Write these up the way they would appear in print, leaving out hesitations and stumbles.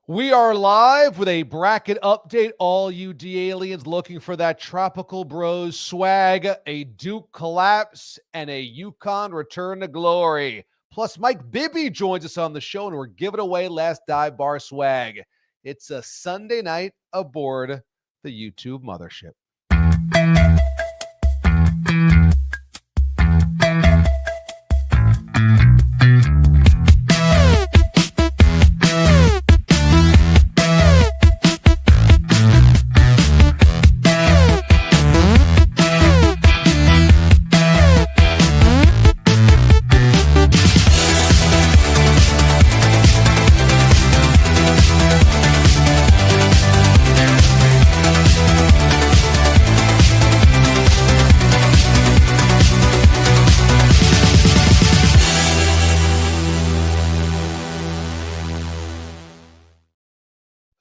We are live with a bracket update. All you D-aliens looking for that Tropical Bros swag, a Duke collapse, and a UConn return to glory. Plus, Mike Bibby joins us on the show, and we're giving away last dive bar swag. It's a Sunday night aboard the YouTube mothership.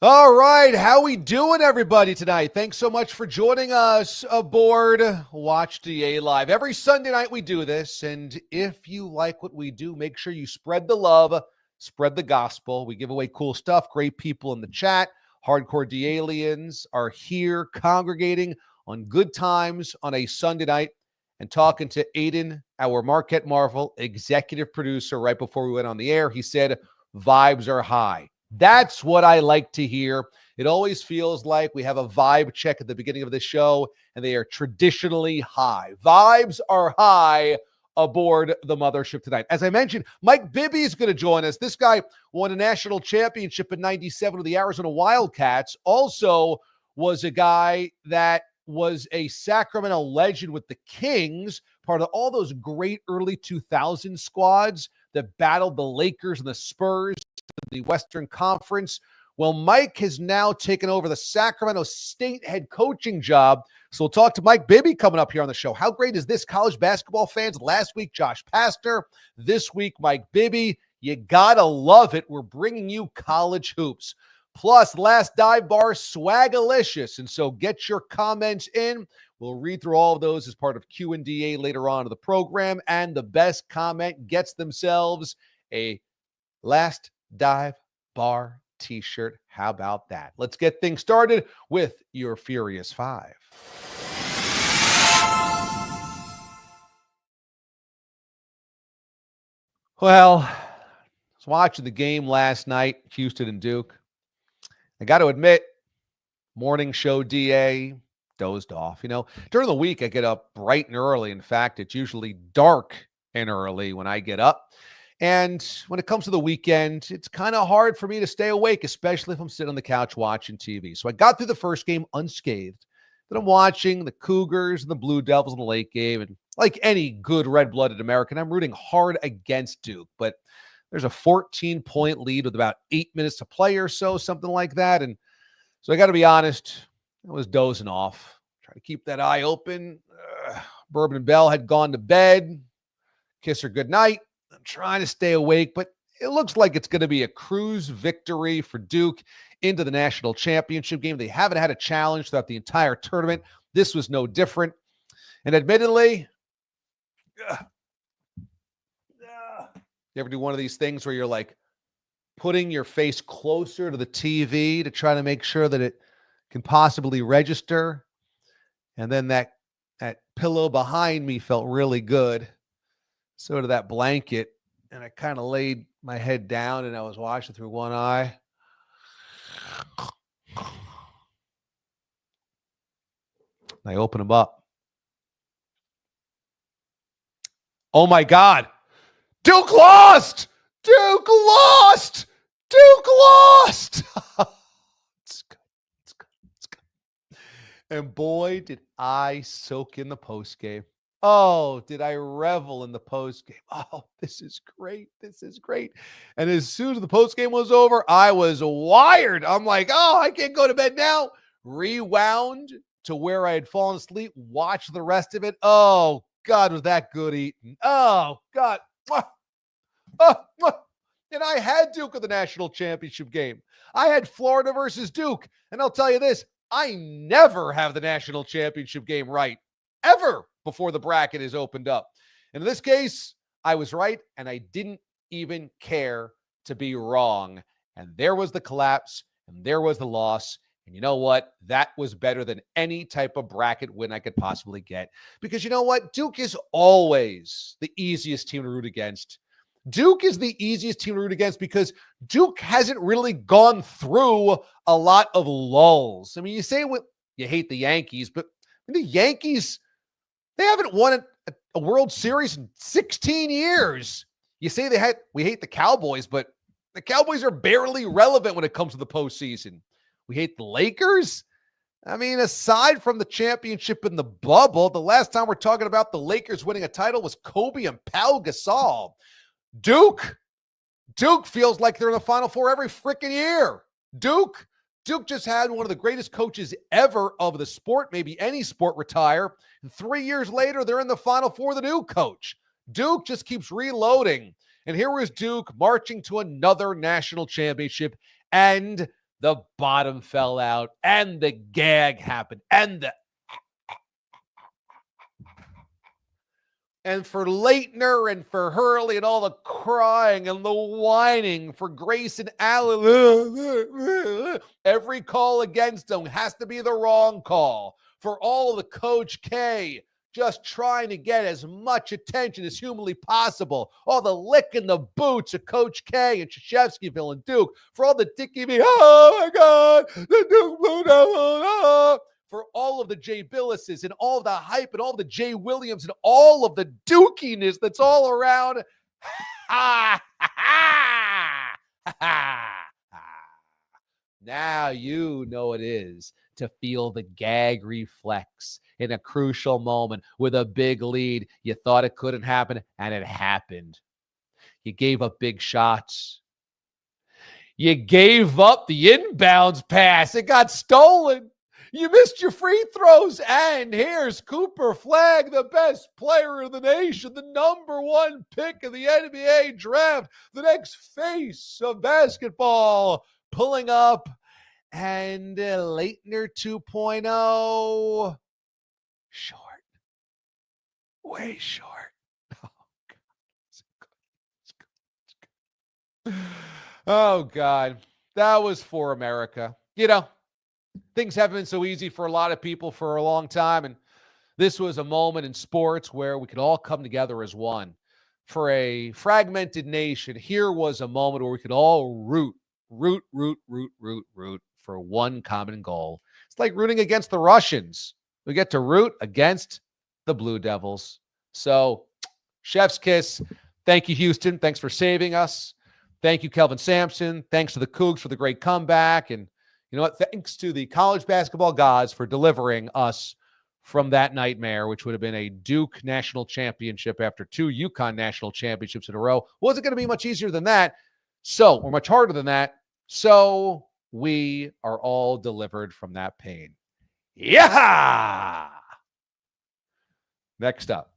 All right, how we doing, everybody, tonight? Thanks so much for joining us aboard Watch D.A Live. Every Sunday night we do this, and if you like what we do, make sure you spread the love, spread the gospel. We give away cool stuff, great people in the chat. Hardcore D-aliens are here congregating on good times on a Sunday night and talking to Aiden, our Marquette Marvel executive producer, right before we went on the air. He said, vibes are high. That's what I like to hear. It always feels like we have a vibe check at the beginning of the show, and they are traditionally high. Vibes are high aboard the mothership tonight. As I mentioned, Mike Bibby is going to join us. This guy won a national championship in '97 with the Arizona Wildcats. Also was a guy that was a Sacramento legend with the Kings, part of all those great early 2000 squads that battled the Lakers and the Spurs, the Western Conference. Well, Mike has now taken over the Sacramento State head coaching job. So we'll talk to Mike Bibby coming up here on the show. How great is this, college basketball fans? Last week, Josh Pastner. This week, Mike Bibby. You gotta love it. We're bringing you college hoops. Plus, last dive bar, swagalicious. And so get your comments in. We'll read through all of those as part of Q&DA later on in the program. And the best comment gets themselves a last dive bar t-shirt. How about that? Let's get things started with your Furious Five. Well, I was watching the game last night, Houston and Duke. I got to admit, morning show DA, dozed off. You know, during the week, I get up bright and early. In fact, it's usually dark and early when I get up. And when it comes to the weekend, it's kind of hard for me to stay awake, especially if I'm sitting on the couch watching TV. So I got through the first game unscathed. Then I'm watching the Cougars and the Blue Devils in the late game. And like any good red-blooded American, I'm rooting hard against Duke. But there's a 14-point lead with about 8 minutes to play or so, something like that. And so I got to be honest, I was dozing off. Trying to keep that eye open. Bourbon Bell had gone to bed. Kiss her goodnight. I'm trying to stay awake, but it looks like it's going to be a cruise victory for Duke into the national championship game. They haven't had a challenge throughout the entire tournament. This was no different. And admittedly, you ever do one of these things where you're like putting your face closer to the TV to try to make sure that it can possibly register? And then that pillow behind me felt really good. So did that blanket, and I kind of laid my head down, and I was watching through one eye. I open them up. Oh, my God. Duke lost! Duke lost! Duke lost! It's good. It's good. It's good. And boy, did I soak in the postgame. Oh, did I revel in the postgame? Oh, this is great. This is great. And as soon as the postgame was over, I was wired. I'm like, oh, I can't go to bed now. Rewound to where I had fallen asleep. Watch the rest of it. Oh, God, was that good eating. Oh, God. And I had Duke in the national championship game. I had Florida versus Duke. And I'll tell you this, I never have the national championship game right, ever, before the bracket is opened up. And in this case, I was right, and I didn't even care to be wrong. And there was the collapse, and there was the loss. And you know what? That was better than any type of bracket win I could possibly get. Because you know what? Duke is always the easiest team to root against. Duke is the easiest team to root against because Duke hasn't really gone through a lot of lulls. I mean, you say you hate the Yankees, but the Yankees, they haven't won a World Series in 16 years. You say we hate the Cowboys, but the Cowboys are barely relevant when it comes to the postseason. We hate the Lakers. I mean, aside from the championship in the bubble, the last time we're talking about the Lakers winning a title was Kobe and Pau Gasol. Duke feels like they're in the Final Four every freaking year. Duke just had one of the greatest coaches ever of the sport, maybe any sport, retire. And 3 years later, they're in the Final Four with a new coach. Duke just keeps reloading. And here was Duke marching to another national championship, and the bottom fell out, and the gag happened, and for Leitner and for Hurley and all the crying and the whining for Grayson Allen, every call against them has to be the wrong call. For all the Coach K just trying to get as much attention as humanly possible. All the licking the boots of Coach K and Krzyzewskiville and Duke. For all the Dickie B, oh my God, the Duke Blue Devils, for all of the Jay Billises and all the hype and all the Jay Williams and all of the dukiness that's all around. Now you know what it is to feel the gag reflex in a crucial moment with a big lead. You thought it couldn't happen, and it happened. You gave up big shots. You gave up the inbounds pass. It got stolen. You missed your free throws. And here's Cooper Flagg, the best player in the nation, the number one pick of the NBA draft, the next face of basketball, pulling up. And Leitner 2.0, short, way short. Oh, God. That was for America. You know, things haven't been so easy for a lot of people for a long time, and this was a moment in sports where we could all come together as one. For a fragmented nation, here was a moment where we could all root for one common goal. It's like rooting against the Russians. We get to root against the Blue Devils. So, chef's kiss. Thank you, Houston. Thanks for saving us. Thank you, Kelvin Sampson. Thanks to the Cougs for the great comeback. And you know what? Thanks to the college basketball gods for delivering us from that nightmare, which would have been a Duke national championship after 2 UConn national championships in a row. Wasn't going to be much easier than that. Or much harder than that. So we are all delivered from that pain. Yeah! Next up.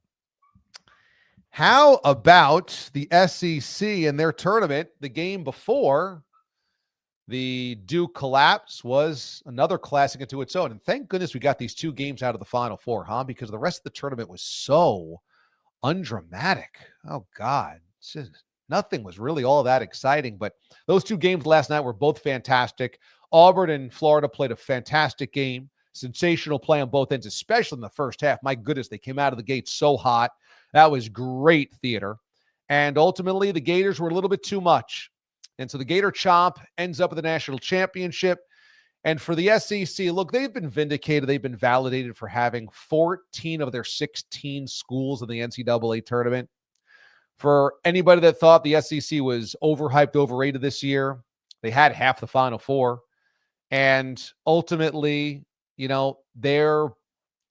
How about the SEC and their tournament? The game before the Duke collapse was another classic into its own. And thank goodness we got these 2 games out of the Final Four, huh? Because the rest of the tournament was so undramatic. Oh, God. Nothing was really all that exciting. But those 2 games last night were both fantastic. Auburn and Florida played a fantastic game. Sensational play on both ends, especially in the first half. My goodness, they came out of the gate so hot. That was great theater. And ultimately, the Gators were a little bit too much. And so the Gator Chomp ends up with the national championship. And for the SEC, look, they've been vindicated. They've been validated for having 14 of their 16 schools in the NCAA tournament. For anybody that thought the SEC was overhyped, overrated this year, they had half the Final Four. And ultimately, you know, their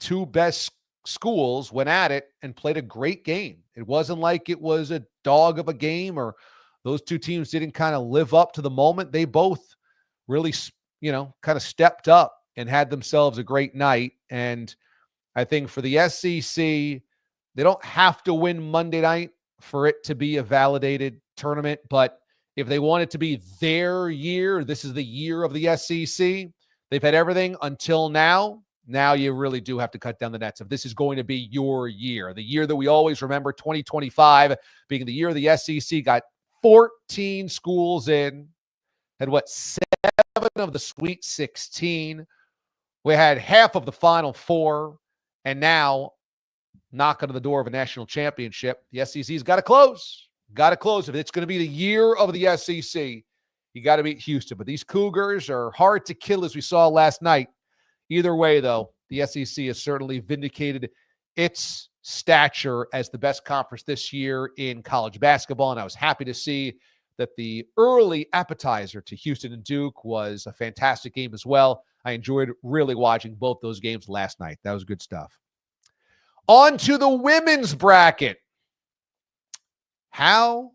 2 best schools went at it and played a great game. It wasn't like it was a dog of a game or those 2 teams didn't kind of live up to the moment. They both really, you know, kind of stepped up and had themselves a great night. And I think for the SEC, they don't have to win Monday night for it to be a validated tournament. But if they want it to be their year, this is the year of the SEC. They've had everything until now. Now you really do have to cut down the nets. If this is going to be your year, the year that we always remember, 2025 being the year of the SEC, got 14 schools in. Had what, 7 of the Sweet 16. We had half of the Final Four, and now knocking on the door of a national championship. The SEC's got to close. Got to close. If it's going to be the year of the SEC, you got to beat Houston. But these Cougars are hard to kill, as we saw last night. Either way, though, the SEC has certainly vindicated its stature as the best conference this year in college basketball, and I was happy to see that the early appetizer to Houston and Duke was a fantastic game as well. I enjoyed really watching both those games last night. That was good stuff. On to the women's bracket. How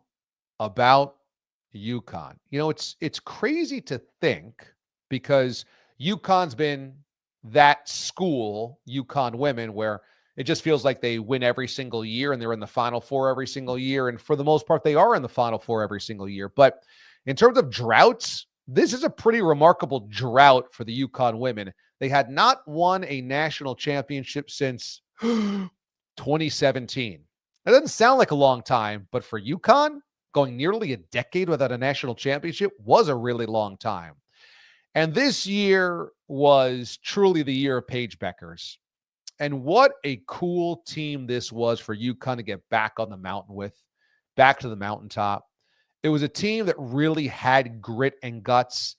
about UConn? You know, it's crazy to think, because UConn's been that school, UConn women, where it just feels like they win every single year and they're in the Final Four every single year. And for the most part, they are in the Final Four every single year. But in terms of droughts, this is a pretty remarkable drought for the UConn women. They had not won a national championship since 2017. It doesn't sound like a long time, but for UConn, going nearly a decade without a national championship was a really long time. And this year was truly the year of Paige Bueckers. And what a cool team this was for UConn to get back on the mountain with, back to the mountaintop. It was a team that really had grit and guts.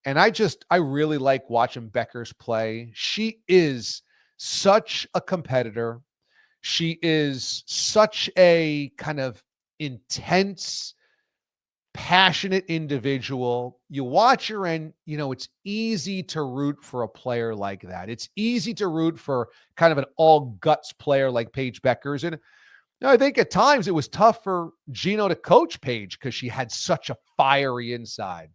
And I really like watching Bueckers play. She is such a competitor. She is such a kind of intense, passionate individual. You watch her and, you know, it's easy to root for a player like that. It's easy to root for kind of an all guts player like Paige Bueckers. And you know, I think at times it was tough for Gino to coach Paige because she had such a fiery inside.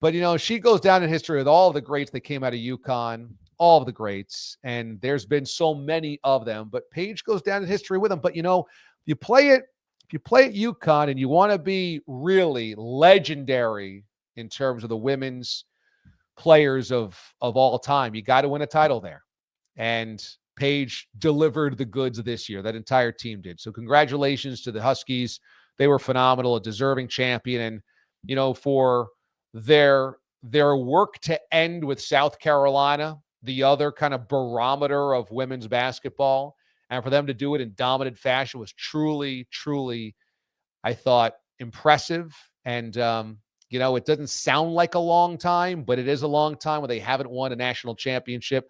But, you know, she goes down in history with all of the greats that came out of UConn, all of the greats. And there's been so many of them, but Paige goes down in history with them. But, you know, if you play at UConn and you want to be really legendary in terms of the women's players of all time, you got to win a title there. And Paige delivered the goods this year. That entire team did. So congratulations to the Huskies. They were phenomenal, a deserving champion. And, you know, for their work to end with South Carolina, the other kind of barometer of women's basketball, and for them to do it in dominant fashion was truly, truly, I thought, impressive. And, you know, it doesn't sound like a long time, but it is a long time when they haven't won a national championship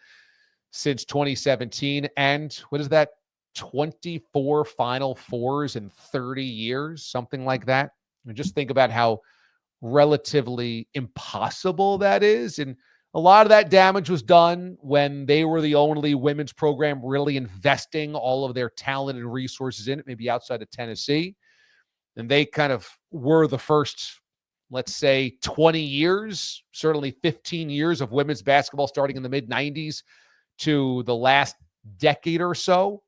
since 2017. And what is that? 24 Final Fours in 30 years, something like that. And just think about how relatively impossible that is. And a lot of that damage was done when they were the only women's program really investing all of their talent and resources in it, maybe outside of Tennessee. And they kind of were the first, let's say, 20 years, certainly 15 years of women's basketball starting in the mid-90s to the last decade or so.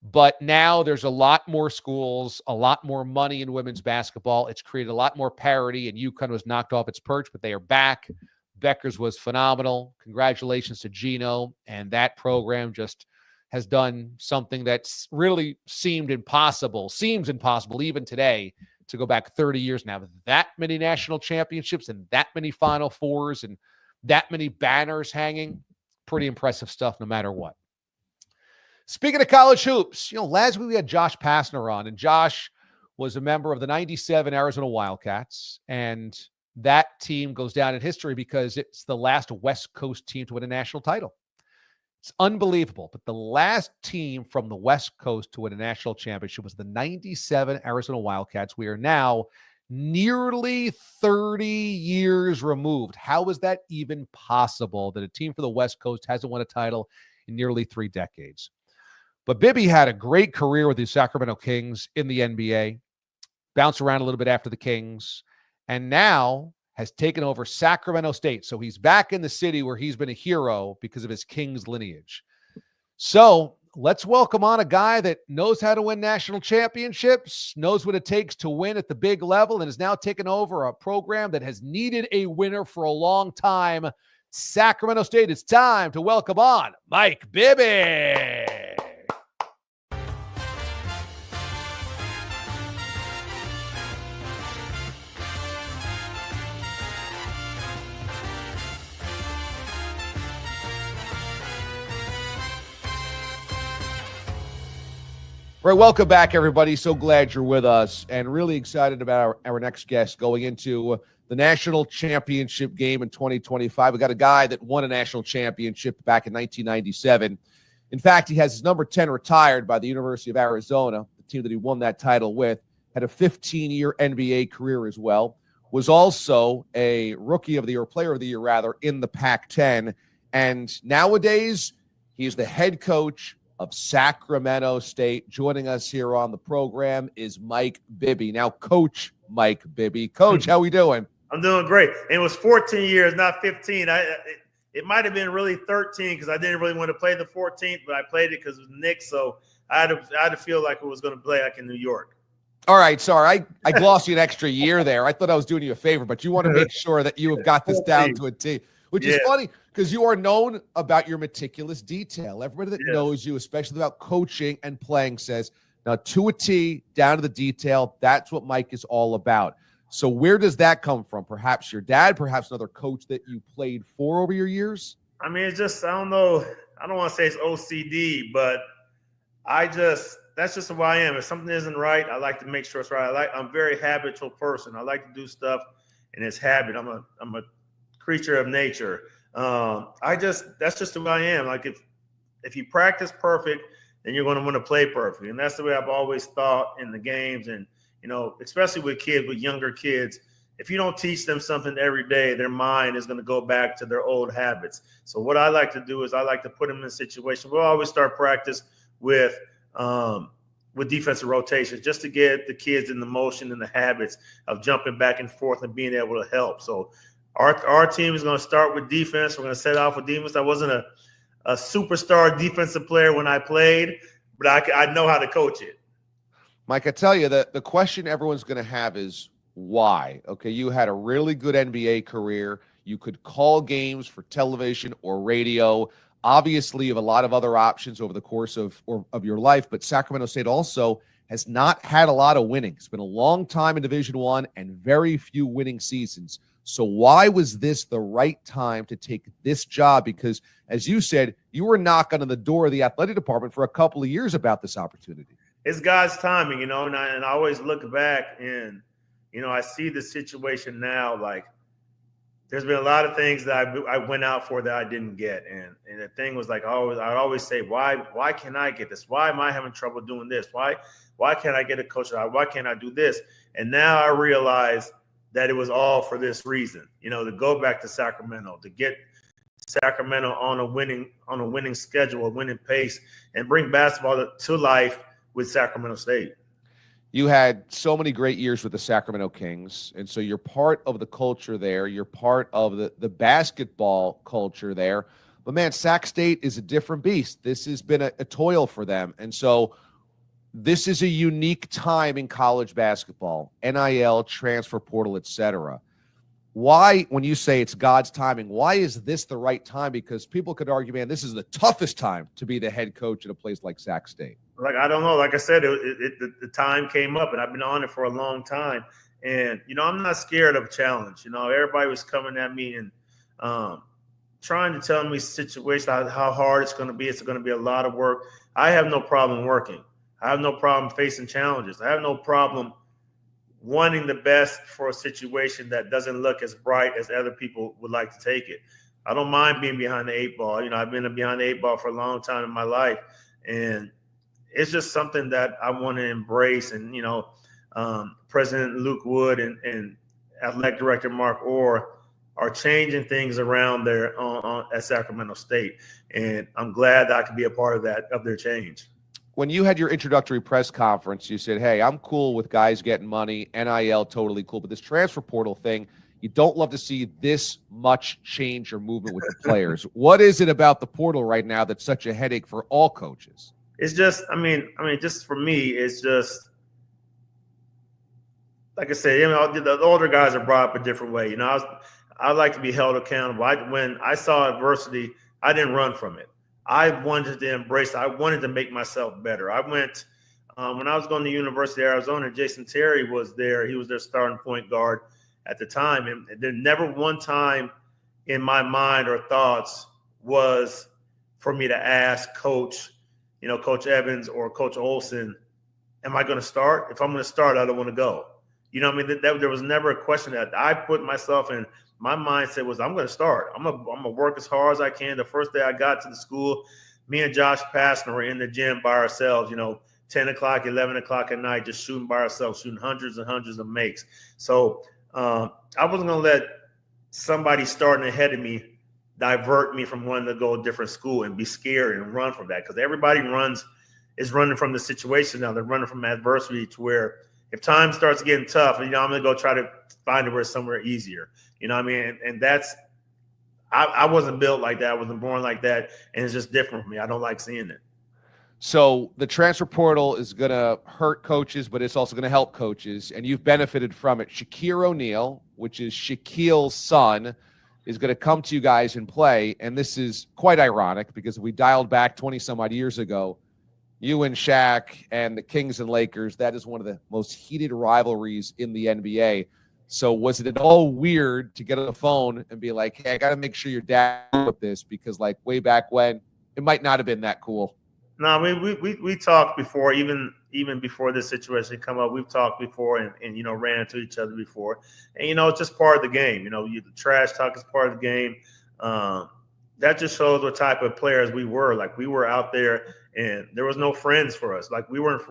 But now there's a lot more schools, a lot more money in women's basketball. It's created a lot more parity, and UConn was knocked off its perch, but they are back. Bueckers was phenomenal. Congratulations to Gino. And that program just has done something that's really seems impossible even today, to go back 30 years now. That many national championships and that many Final Fours and that many banners hanging. Pretty impressive stuff no matter what. Speaking of college hoops, you know, last week we had Josh Pastner on, and Josh was a member of the 97 Arizona Wildcats. And that team goes down in history because it's the last West Coast team to win a national title. It's unbelievable. But the last team from the West Coast to win a national championship was the 97 Arizona Wildcats. We are now nearly 30 years removed. How is that even possible that a team for the West Coast hasn't won a title in nearly 3 decades? But Bibby had a great career with the Sacramento Kings in the NBA, bounced around a little bit after the Kings, and now has taken over Sacramento State. So he's back in the city where he's been a hero because of his Kings lineage. So let's welcome on a guy that knows how to win national championships, knows what it takes to win at the big level, and has now taken over a program that has needed a winner for a long time. Sacramento State, it's time to welcome on Mike Bibby. All right, welcome back, everybody. So glad you're with us and really excited about our next guest going into the national championship game in 2025. We got a guy that won a national championship back in 1997. In fact, he has his number 10 retired by the University of Arizona, the team that he won that title with, had a 15-year NBA career as well, was also a rookie of the year, player of the year, rather, in the Pac-10. And nowadays, he's the head coach of Sacramento State. Joining us here on the program is Mike Bibby. Now, Coach Mike Bibby. Coach, how we doing? I'm doing great. And it was 14 years, not 15. It might have been really 13 because I didn't really want to play the 14th, but I played it because it was Knicks, so I had to feel like it was going to play like in New York. All right, sorry. I glossed you an extra year there. I thought I was doing you a favor, but you want to make sure that you have got this down to a T, which is funny because you are known about your meticulous detail. Everybody that knows you, especially about coaching and playing, says, now to a T, down to the detail, that's what Mike is all about. So where does that come from? Perhaps your dad, perhaps another coach that you played for over your years? I mean, it's just, I don't know. I don't want to say it's OCD, but that's just who I am. If something isn't right, I like to make sure it's right. I'm a very habitual person. I like to do stuff in its habit. I'm a creature of nature. That's just who I am. Like if you practice perfect, then you're going to want to play perfect. And that's the way I've always thought in the games. And, especially with younger kids, if you don't teach them something every day, their mind is going to go back to their old habits. So what I like to do is I like to put them in a situation. We'll always start practice with defensive rotations just to get the kids in the motion and the habits of jumping back and forth and being able to help. So our team is going to start with defense. We're going to set off with defense. I wasn't a superstar defensive player when I played, but I know how to coach it. Mike, I tell you that the question everyone's going to have is why? Okay, you had a really good NBA career. You could call games for television or radio. Obviously, you have a lot of other options over the course of your life, but Sacramento State also has not had a lot of winning. It's been a long time in Division I and very few winning seasons. So why was this the right time to take this job? Because, as you said, you were knocking on the door of the athletic department for a couple of years about this opportunity. It's God's timing, and I always look back and, I see the situation now. Like, there's been a lot of things that I went out for that I didn't get. And the thing was like, I'd always say, why can't I get this? Why am I having trouble doing this? Why can't I get a coach? Why can't I do this? And now I realize that it was all for this reason, to go back to Sacramento, to get Sacramento on a winning schedule, a winning pace, and bring basketball to life with Sacramento State. You had so many great years with the Sacramento Kings, and so you're part of the culture there. You're part of the basketball culture there. But, man, Sac State is a different beast. This has been a toil for them. And so this is a unique time in college basketball, NIL, transfer portal, etc. Why, when you say it's God's timing, why is this the right time? Because people could argue, man, this is the toughest time to be the head coach at a place like Sac State. Like, I don't know. Like I said, the time came up, and I've been on it for a long time. And, I'm not scared of a challenge. Everybody was coming at me and trying to tell me situation, how hard it's going to be. It's going to be a lot of work. I have no problem working. I have no problem facing challenges. I have no problem wanting the best for a situation that doesn't look as bright as other people would like to take it. I don't mind being behind the eight ball. I've been behind the eight ball for a long time in my life. And it's just something that I want to embrace. And, President Luke Wood and Athletic Director Mark Orr are changing things around there at Sacramento State. And I'm glad that I could be a part of their change. When you had your introductory press conference, you said, hey, I'm cool with guys getting money, NIL, totally cool. But this transfer portal thing, you don't love to see this much change or movement with the players. What is it about the portal right now that's such a headache for all coaches? It's just, just for me, it's just, like I said, the older guys are brought up a different way. I like to be held accountable. When I saw adversity, I didn't run from it. I wanted to embrace it. I wanted to make myself better. I went when I was going to the University of Arizona, Jason Terry was there. He was their starting point guard at the time. And there never one time in my mind or thoughts was for me to ask Coach Evans or Coach Olson am I going to start? If I'm going to start, I don't want to go. You know what I mean? There was never a question that I put myself in. My mindset was, I'm going to start. I'm going to work as hard as I can. The first day I got to the school, me and Josh Pastner were in the gym by ourselves, 10 o'clock, 11 o'clock at night, just shooting by ourselves, shooting hundreds and hundreds of makes. So I wasn't going to let somebody starting ahead of me divert me from wanting to go to a different school and be scared and run from that, because everybody is running from the situation now. They're running from adversity to where if time starts getting tough, I'm going to go try to find it where it's somewhere easier. You know what I mean? And that's I wasn't built like that. I wasn't born like that, and it's just different for me. I don't like seeing it. So the transfer portal is going to hurt coaches, but it's also going to help coaches, and you've benefited from it. Shaquille O'Neal, which is Shaquille's son, is going to come to you guys and play, and this is quite ironic because if we dialed back 20-some-odd years ago, you and Shaq and the Kings and Lakers, that is one of the most heated rivalries in the NBA. So was it at all weird to get on the phone and be like, hey, I got to make sure you're down with this because, like, way back when, it might not have been that cool? No, I mean, we talked before, even before this situation come up. We've talked before and ran into each other before. And, it's just part of the game. The trash talk is part of the game. That just shows what type of players we were. Like, we were out there and there was no friends for us. Like, we weren't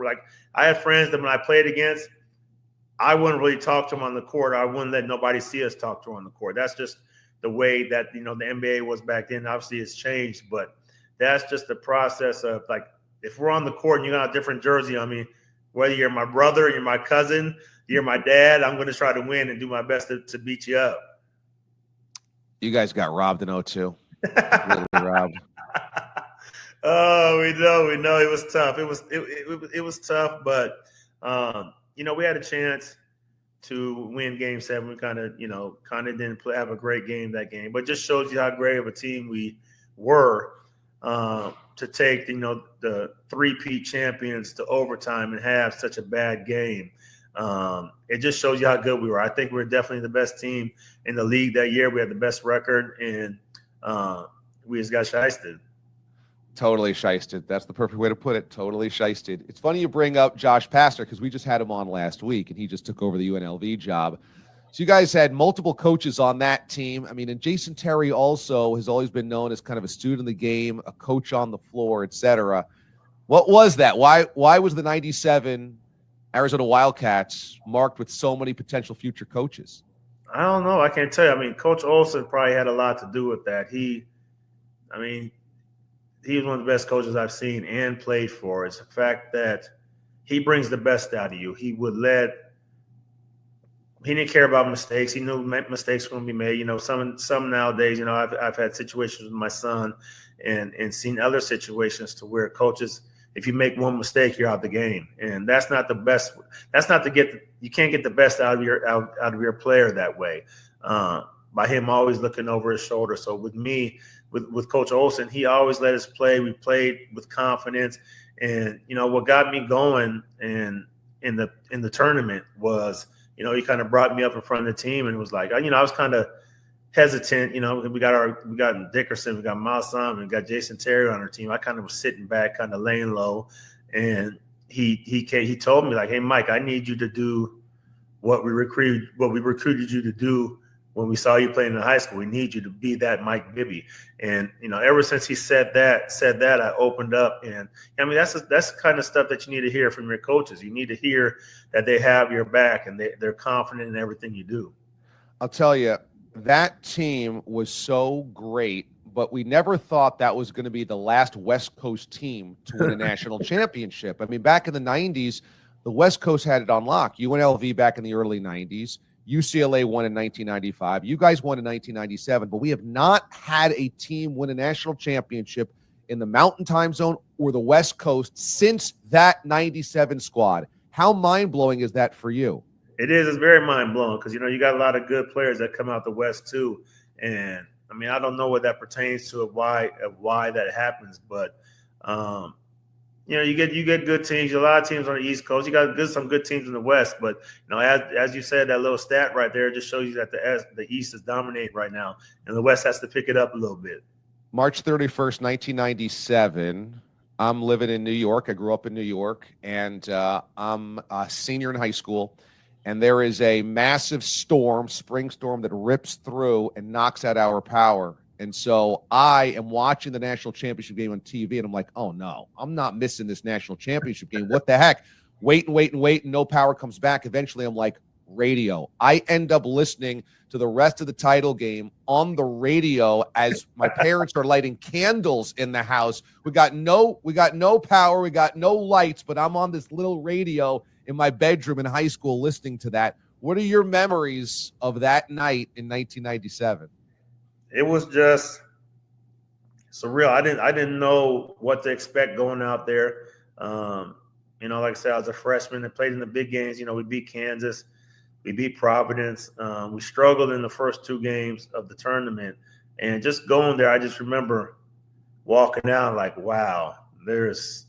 I had friends that when I played against, I wouldn't really talk to them on the court. I wouldn't let nobody see us talk to them on the court. That's just the way that, the NBA was back then. Obviously it's changed, but that's just the process of, like, if we're on the court and you got a different jersey on me, whether you're my brother, you're my cousin, you're my dad, I'm going to try to win and do my best to beat you up. You guys got robbed in 02. Really robbed. Oh, we know it was tough. It was tough, but we had a chance to win Game 7. We kind of didn't have a great game that game, but just shows you how great of a team we were to take the three-peat champions to overtime and have such a bad game. It just shows you how good we were. I think we were definitely the best team in the league that year. We had the best record, and we just got shysted. Totally shysted. That's the perfect way to put it. Totally shysted. It's funny you bring up Josh Pastner because we just had him on last week, and he just took over the UNLV job. So you guys had multiple coaches on that team. I mean, and Jason Terry also has always been known as kind of a student of the game, a coach on the floor, etc. What was that? Why was the 97 Arizona Wildcats marked with so many potential future coaches? I don't know. I can't tell you. I mean, Coach Olson probably had a lot to do with that. He was one of the best coaches I've seen and played for. It's the fact that he brings the best out of you. He didn't care about mistakes. He knew mistakes were going to be made. Some nowadays, I've had situations with my son and seen other situations to where coaches, if you make one mistake, you're out the game. And that's not the best. That's not you can't get the best out of your player that way. By him always looking over his shoulder. So with me, with Coach Olson, he always let us play. We played with confidence. And, what got me going in the tournament was, he kind of brought me up in front of the team and was like, I was kind of hesitant. We got Dickerson, we got Miles Simon, we got Jason Terry on our team. I kind of was sitting back, kind of laying low. And he told me, like, hey, Mike, I need you to do what we recruited you to do when we saw you playing in high school. We need you to be that Mike Bibby. And, ever since he said that, I opened up. And I mean, that's the kind of stuff that you need to hear from your coaches. You need to hear that they have your back and they're confident in everything you do. I'll tell you, that team was so great, but we never thought that was going to be the last West Coast team to win a national championship. I mean, back in the 90s, the West Coast had it on lock. UNLV back in the early 90s. UCLA won in 1995. You guys won in 1997, but we have not had a team win a national championship in the Mountain Time Zone or the West Coast since that 97 squad. How mind-blowing is that for you? It is. It's very mind-blowing because, you got a lot of good players that come out the West too. And, I mean, I don't know what that pertains to, why that happens, but you get good teams. A lot of teams on the East Coast. You got some good teams in the West, but as you said, that little stat right there just shows you that the East is dominating right now, and the West has to pick it up a little bit. March 31st, 1997. I'm living in New York. I grew up in New York, and I'm a senior in high school. And there is a massive storm, spring storm, that rips through and knocks out our power. And so I am watching the national championship game on TV, and I'm like, oh, no, I'm not missing this national championship game. What the heck? Wait and wait and wait, and no power comes back. Eventually, I'm like, radio. I end up listening to the rest of the title game on the radio as my parents are lighting candles in the house. We got no power, we got no lights, but I'm on this little radio in my bedroom in high school listening to that. What are your memories of that night in 1997? It was just surreal. I didn't know what to expect going out there. Like I said, I was a freshman and played in the big games. We beat Kansas. We beat Providence. We struggled in the first two games of the tournament. And just going there, I just remember walking out like, wow, there's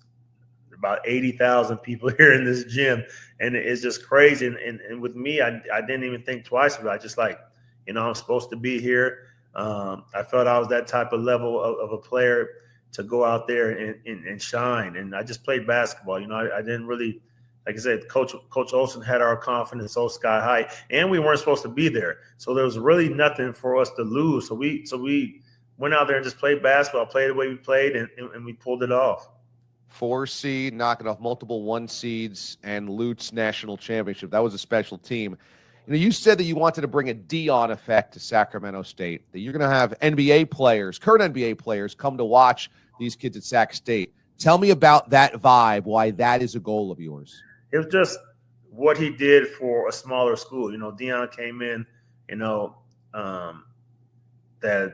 about 80,000 people here in this gym. And it's just crazy. And with me, I didn't even think twice about it. I just like, I'm supposed to be here. I felt I was that type of level of a player to go out there and shine. And I just played basketball. I didn't really – like I said, Coach Olsen had our confidence so sky high, and we weren't supposed to be there. So there was really nothing for us to lose. So we went out there and just played basketball, played the way we played, and we pulled it off. 4 seed, knocking off multiple 1 seeds, and Lutz national championship. That was a special team. You said that you wanted to bring a Dion effect to Sacramento State, that you're going to have NBA players, current NBA players, come to watch these kids at Sac State. Tell me about that vibe, why that is a goal of yours. It was just what he did for a smaller school. Dion came in, that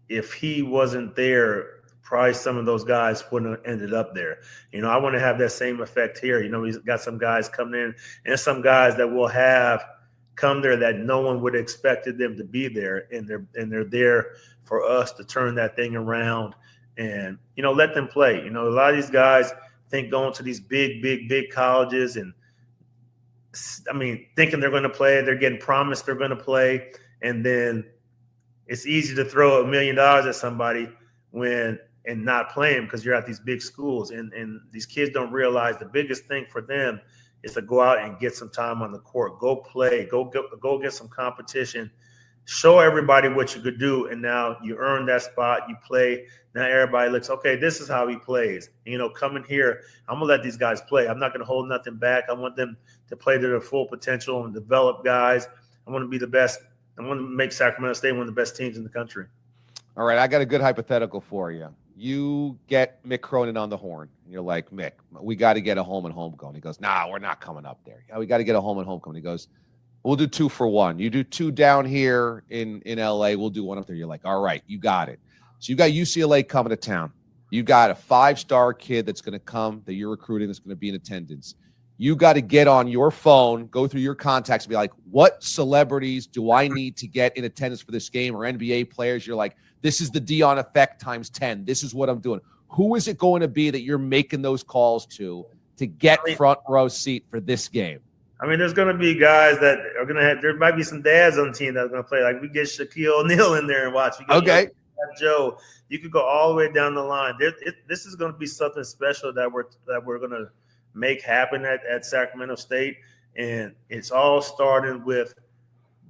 if he wasn't there, probably some of those guys wouldn't have ended up there. I want to have that same effect here. He's got some guys coming in and some guys that will have come there that no one would have expected them to be there. And they're there for us to turn that thing around and, let them play. A lot of these guys think going to these big colleges and thinking they're going to play, they're getting promised they're going to play. And then it's easy to throw $1 million at somebody and not play them because you're at these big schools. And these kids don't realize the biggest thing for them is to go out and get some time on the court, go play, go get some competition, show everybody what you could do. And now you earn that spot, you play. Now everybody looks, okay, this is how he plays. Coming here, I'm going to let these guys play. I'm not going to hold nothing back. I want them to play to their full potential and develop guys. I want to be the best. I want to make Sacramento State one of the best teams in the country. All right, I got a good hypothetical for you. You get Mick Cronin on the horn. And you're like, Mick, we got to get a home and home going. He goes, nah, we're not coming up there. Yeah, we got to get a home and home going. He goes, we'll do 2 for 1. You do 2 down here in LA. We'll do 1 up there. You're like, all right, you got it. So you got UCLA coming to town. You got a 5-star kid that's going to come that you're recruiting that's going to be in attendance. You got to get on your phone, go through your contacts, and be like, what celebrities do I need to get in attendance for this game, or NBA players? You're like, this is the Dion effect times 10. This is what I'm doing. Who is it going to be that you're making those calls to get front row seat for this game? There's going to be guys that are going to have – there might be some dads on the team that are going to play. Like we get Shaquille O'Neal in there and watch. Okay. Joe, you could go all the way down the line. This is going to be something special that we're going to make happen at Sacramento State, and it's all starting with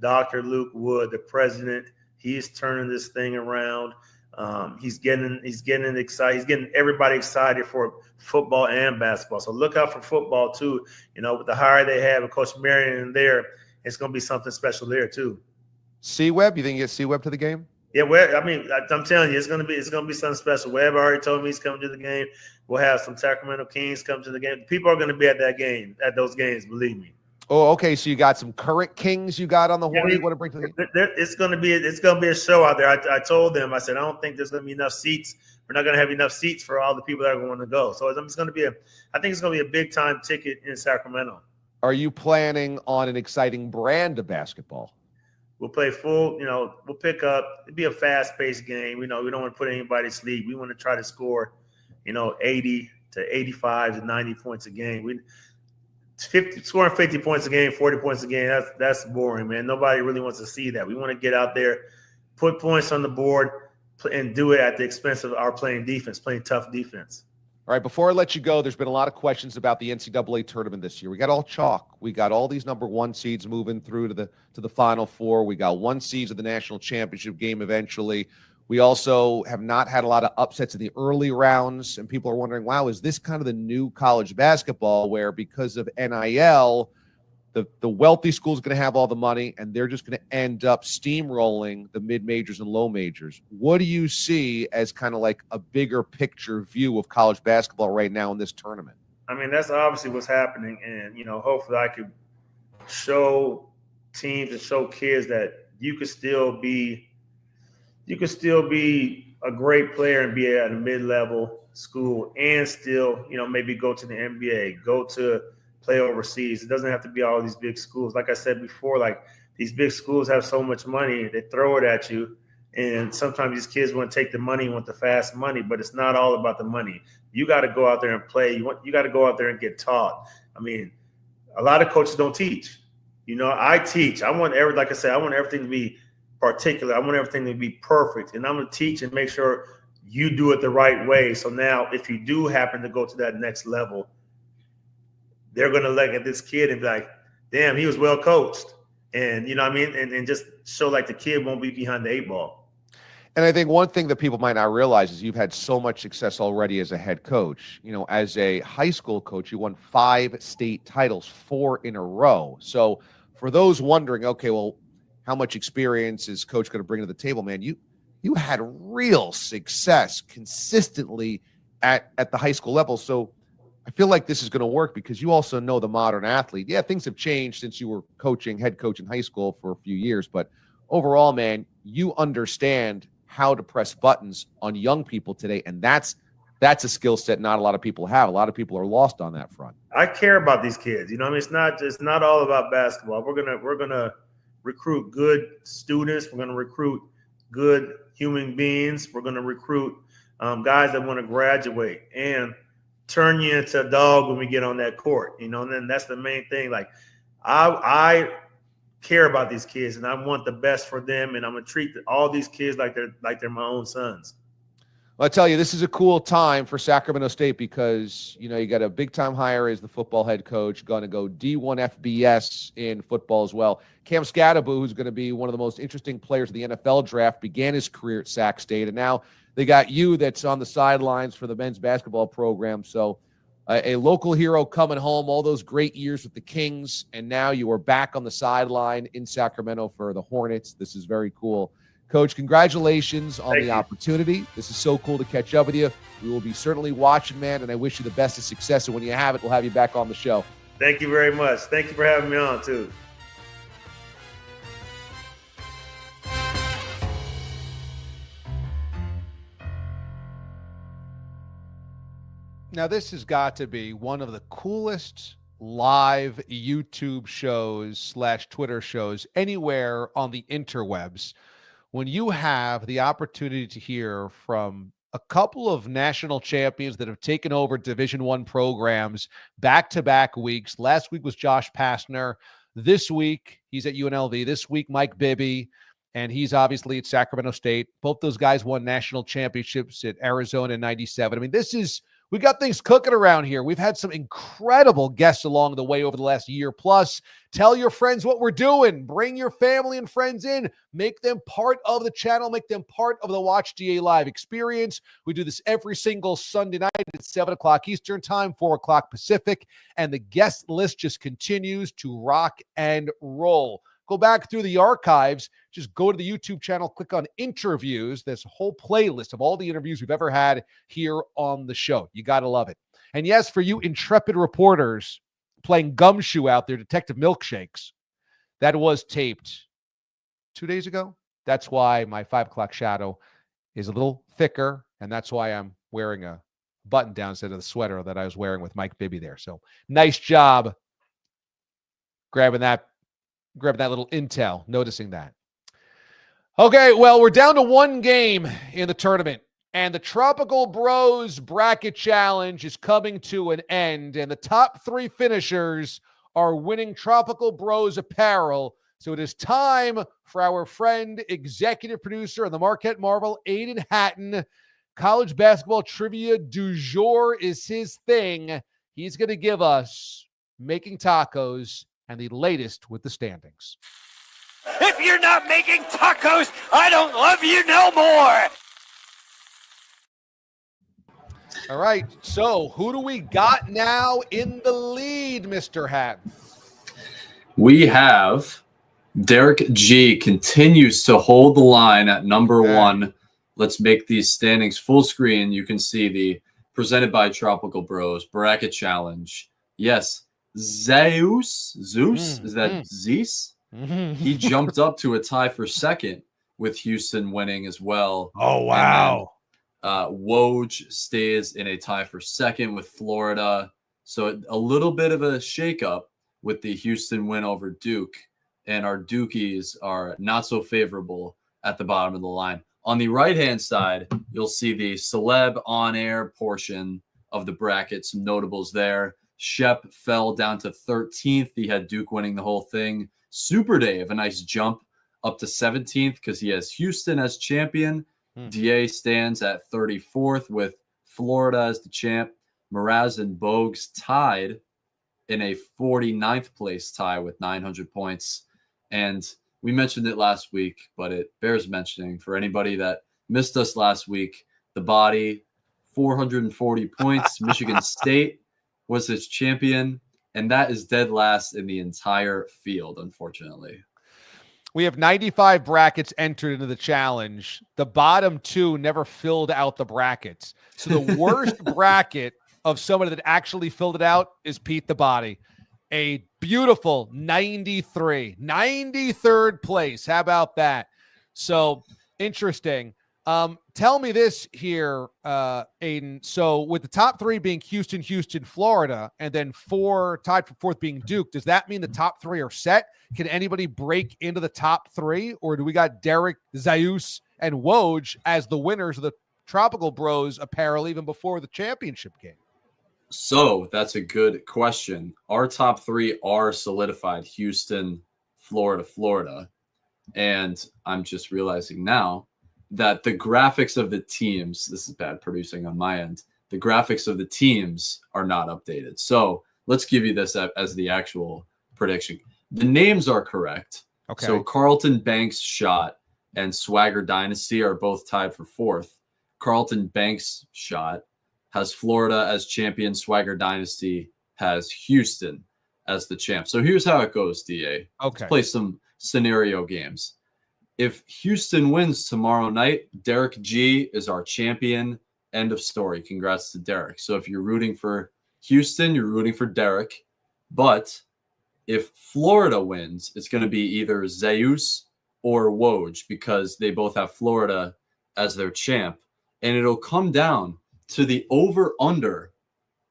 Dr. Luke Wood, the president. He's turning this thing around. He's getting excited. He's getting everybody excited for football and basketball. So look out for football too. With the hire they have with Coach Marion in there, it's going to be something special there too. C-Web, you think you get C-Web to the game? Yeah, I'm telling you, it's gonna be something special. Webb already told me he's coming to the game. We'll have some Sacramento Kings come to the game. People are gonna be at those games, believe me. Oh, okay. So you got some current Kings you got on the horn you want to bring to the game? It's gonna be a show out there. I told them, I said, I don't think there's gonna be enough seats. We're not gonna have enough seats for all the people that are going to go. So I think it's gonna be a big time ticket in Sacramento. Are you planning on an exciting brand of basketball? We'll play full, we'll pick up. It'll be a fast-paced game. We don't want to put anybody to sleep. We want to try to score, 80 to 85 to 90 points a game. Scoring 50 points a game, 40 points a game, that's boring, man. Nobody really wants to see that. We want to get out there, put points on the board, and do it at the expense of our playing tough defense. All right, before I let you go, there's been a lot of questions about the NCAA tournament this year. We got all chalk. We got all these number one seeds moving through to the Final Four. We got one seeds of the national championship game eventually. We also have not had a lot of upsets in the early rounds, and people are wondering, wow, is this kind of the new college basketball where because of NIL, the wealthy school is going to have all the money, and they're just going to end up steamrolling the mid-majors and low majors. What do you see as kind of like a bigger picture view of college basketball right now in this tournament? I mean, that's obviously what's happening, and hopefully I could show teams and show kids that you could still be a great player and be at a mid-level school and still, maybe go to the NBA, go to play overseas. It doesn't have to be all these big schools. Like I said before, like these big schools have so much money, they throw it at you. And sometimes these kids want to take the money, want the fast money, but it's not all about the money. You got to go out there and play. You got to go out there and get taught. I mean, a lot of coaches don't teach. I teach. I want everything to be particular. I want everything to be perfect. And I'm going to teach and make sure you do it the right way. So now if you do happen to go to that next level, they're going to look at this kid and be like, damn, he was well coached. And, and just show like the kid won't be behind the eight ball. And I think one thing that people might not realize is you've had so much success already as a head coach. As a high school coach, you won 5 state titles, 4 in a row. So for those wondering, okay, well, how much experience is coach going to bring to the table, man? You had real success consistently at the high school level. So I feel like this is going to work because you also know the modern athlete. Yeah, things have changed since you were head coach in high school for a few years, but overall, man, you understand how to press buttons on young people today, and that's a skill set not a lot of people have. A lot of people are lost on that front. I care about these kids. It's not all about basketball. We're gonna recruit good students. We're gonna recruit good human beings. We're gonna recruit guys that want to graduate and turn you into a dog when we get on that court, and then that's the main thing. Like I care about these kids and I want the best for them. And I'm going to treat all these kids like they're my own sons. Well, I tell you, this is a cool time for Sacramento State because, you got a big time hire as the football head coach, going to go D1 FBS in football as well. Cam Scadaboo, who's going to be one of the most interesting players of the NFL draft, began his career at Sac State. And now they got you that's on the sidelines for the men's basketball program. So a local hero coming home, all those great years with the Kings, and now you are back on the sideline in Sacramento for the Hornets. This is very cool. Coach, congratulations on the opportunity. This is so cool to catch up with you. We will be certainly watching, man, and I wish you the best of success. And when you have it, we'll have you back on the show. Thank you very much. Thank you for having me on, too. Now, this has got to be one of the coolest live YouTube shows / Twitter shows anywhere on the interwebs when you have the opportunity to hear from a couple of national champions that have taken over Division I programs back-to-back weeks. Last week was Josh Pastner. This week, he's at UNLV. This week, Mike Bibby, and he's obviously at Sacramento State. Both those guys won national championships at Arizona in 97. I mean, we got things cooking around here. We've had some incredible guests along the way over the last year plus. Tell your friends what we're doing. Bring your family and friends in. Make them part of the channel. Make them part of the Watch D.A. live experience. We do this every single Sunday night at 7 o'clock Eastern time, 4 o'clock Pacific. And the guest list just continues to rock and roll. Go back through the archives. Just go to the YouTube channel, click on interviews. There's a whole playlist of all the interviews we've ever had here on the show. You got to love it. And yes, for you intrepid reporters playing gumshoe out there, Detective Milkshakes, that was taped 2 days ago. That's why my 5 o'clock shadow is a little thicker, and that's why I'm wearing a button down instead of the sweater that I was wearing with Mike Bibby there. So nice job grabbing that little intel, noticing that. Okay, well, we're down to one game in the tournament, and the Tropical Bros Bracket Challenge is coming to an end, and the top 3 finishers are winning Tropical Bros apparel. So it is time for our friend, executive producer of the Marquette Marvel, Aiden Hatton, college basketball trivia du jour is his thing. He's going to give us making tacos and the latest with the standings. If you're not making tacos, I don't love you no more. All right, so who do we got now in the lead, Mr. Hatton? We have Derek G continues to hold the line at number one. Let's make these standings full screen. You can see the presented by Tropical Bros bracket challenge. Yes, Zeus, is that Zeus? He jumped up to a tie for second with Houston winning as well. Oh, wow. Woj stays in a tie for second with Florida. So a little bit of a shakeup with the Houston win over Duke. And our Dukies are not so favorable at the bottom of the line. On the right-hand side, you'll see the celeb on-air portion of the bracket. Some notables there. Shep fell down to 13th. He had Duke winning the whole thing. Super Dave, a nice jump up to 17th because he has Houston as champion. D.A. stands at 34th with Florida as the champ. Mraz and Bogues tied in a 49th place tie with 900 points. And we mentioned it last week, but it bears mentioning for anybody that missed us last week. The Body, 440 points. Michigan State was his champion, and that is dead last in the entire field, unfortunately. We have 95 brackets entered into the challenge. The bottom two never filled out the brackets. So the worst bracket of somebody that actually filled it out is Pete the Body. A beautiful 93rd place. How about that? So interesting. Tell me this here, Aiden. So with the top three being Houston, Florida, and then four tied for fourth being Duke, does that mean the top three are set? Can anybody break into the top three? Or do we got Derek, Zeus, and Woj as the winners of the Tropical Bros apparel even before the championship game? So that's a good question. Our top three are solidified: Houston, Florida. And I'm just realizing now that the graphics of the teams, this is bad producing on my end, the graphics of the teams are not updated. So let's give you this as the actual prediction. The names are correct. Okay. So Carlton Banks Shot and Swagger Dynasty are both tied for fourth. Carlton Banks Shot has Florida as champion. Swagger Dynasty has Houston as the champ. So here's how it goes, DA. Okay. Let's play some scenario games. If Houston wins tomorrow night, Derek G is our champion. End of story. Congrats to Derek. So if you're rooting for Houston, you're rooting for Derek. But if Florida wins, it's going to be either Zeus or Woj because they both have Florida as their champ. And it'll come down to the over-under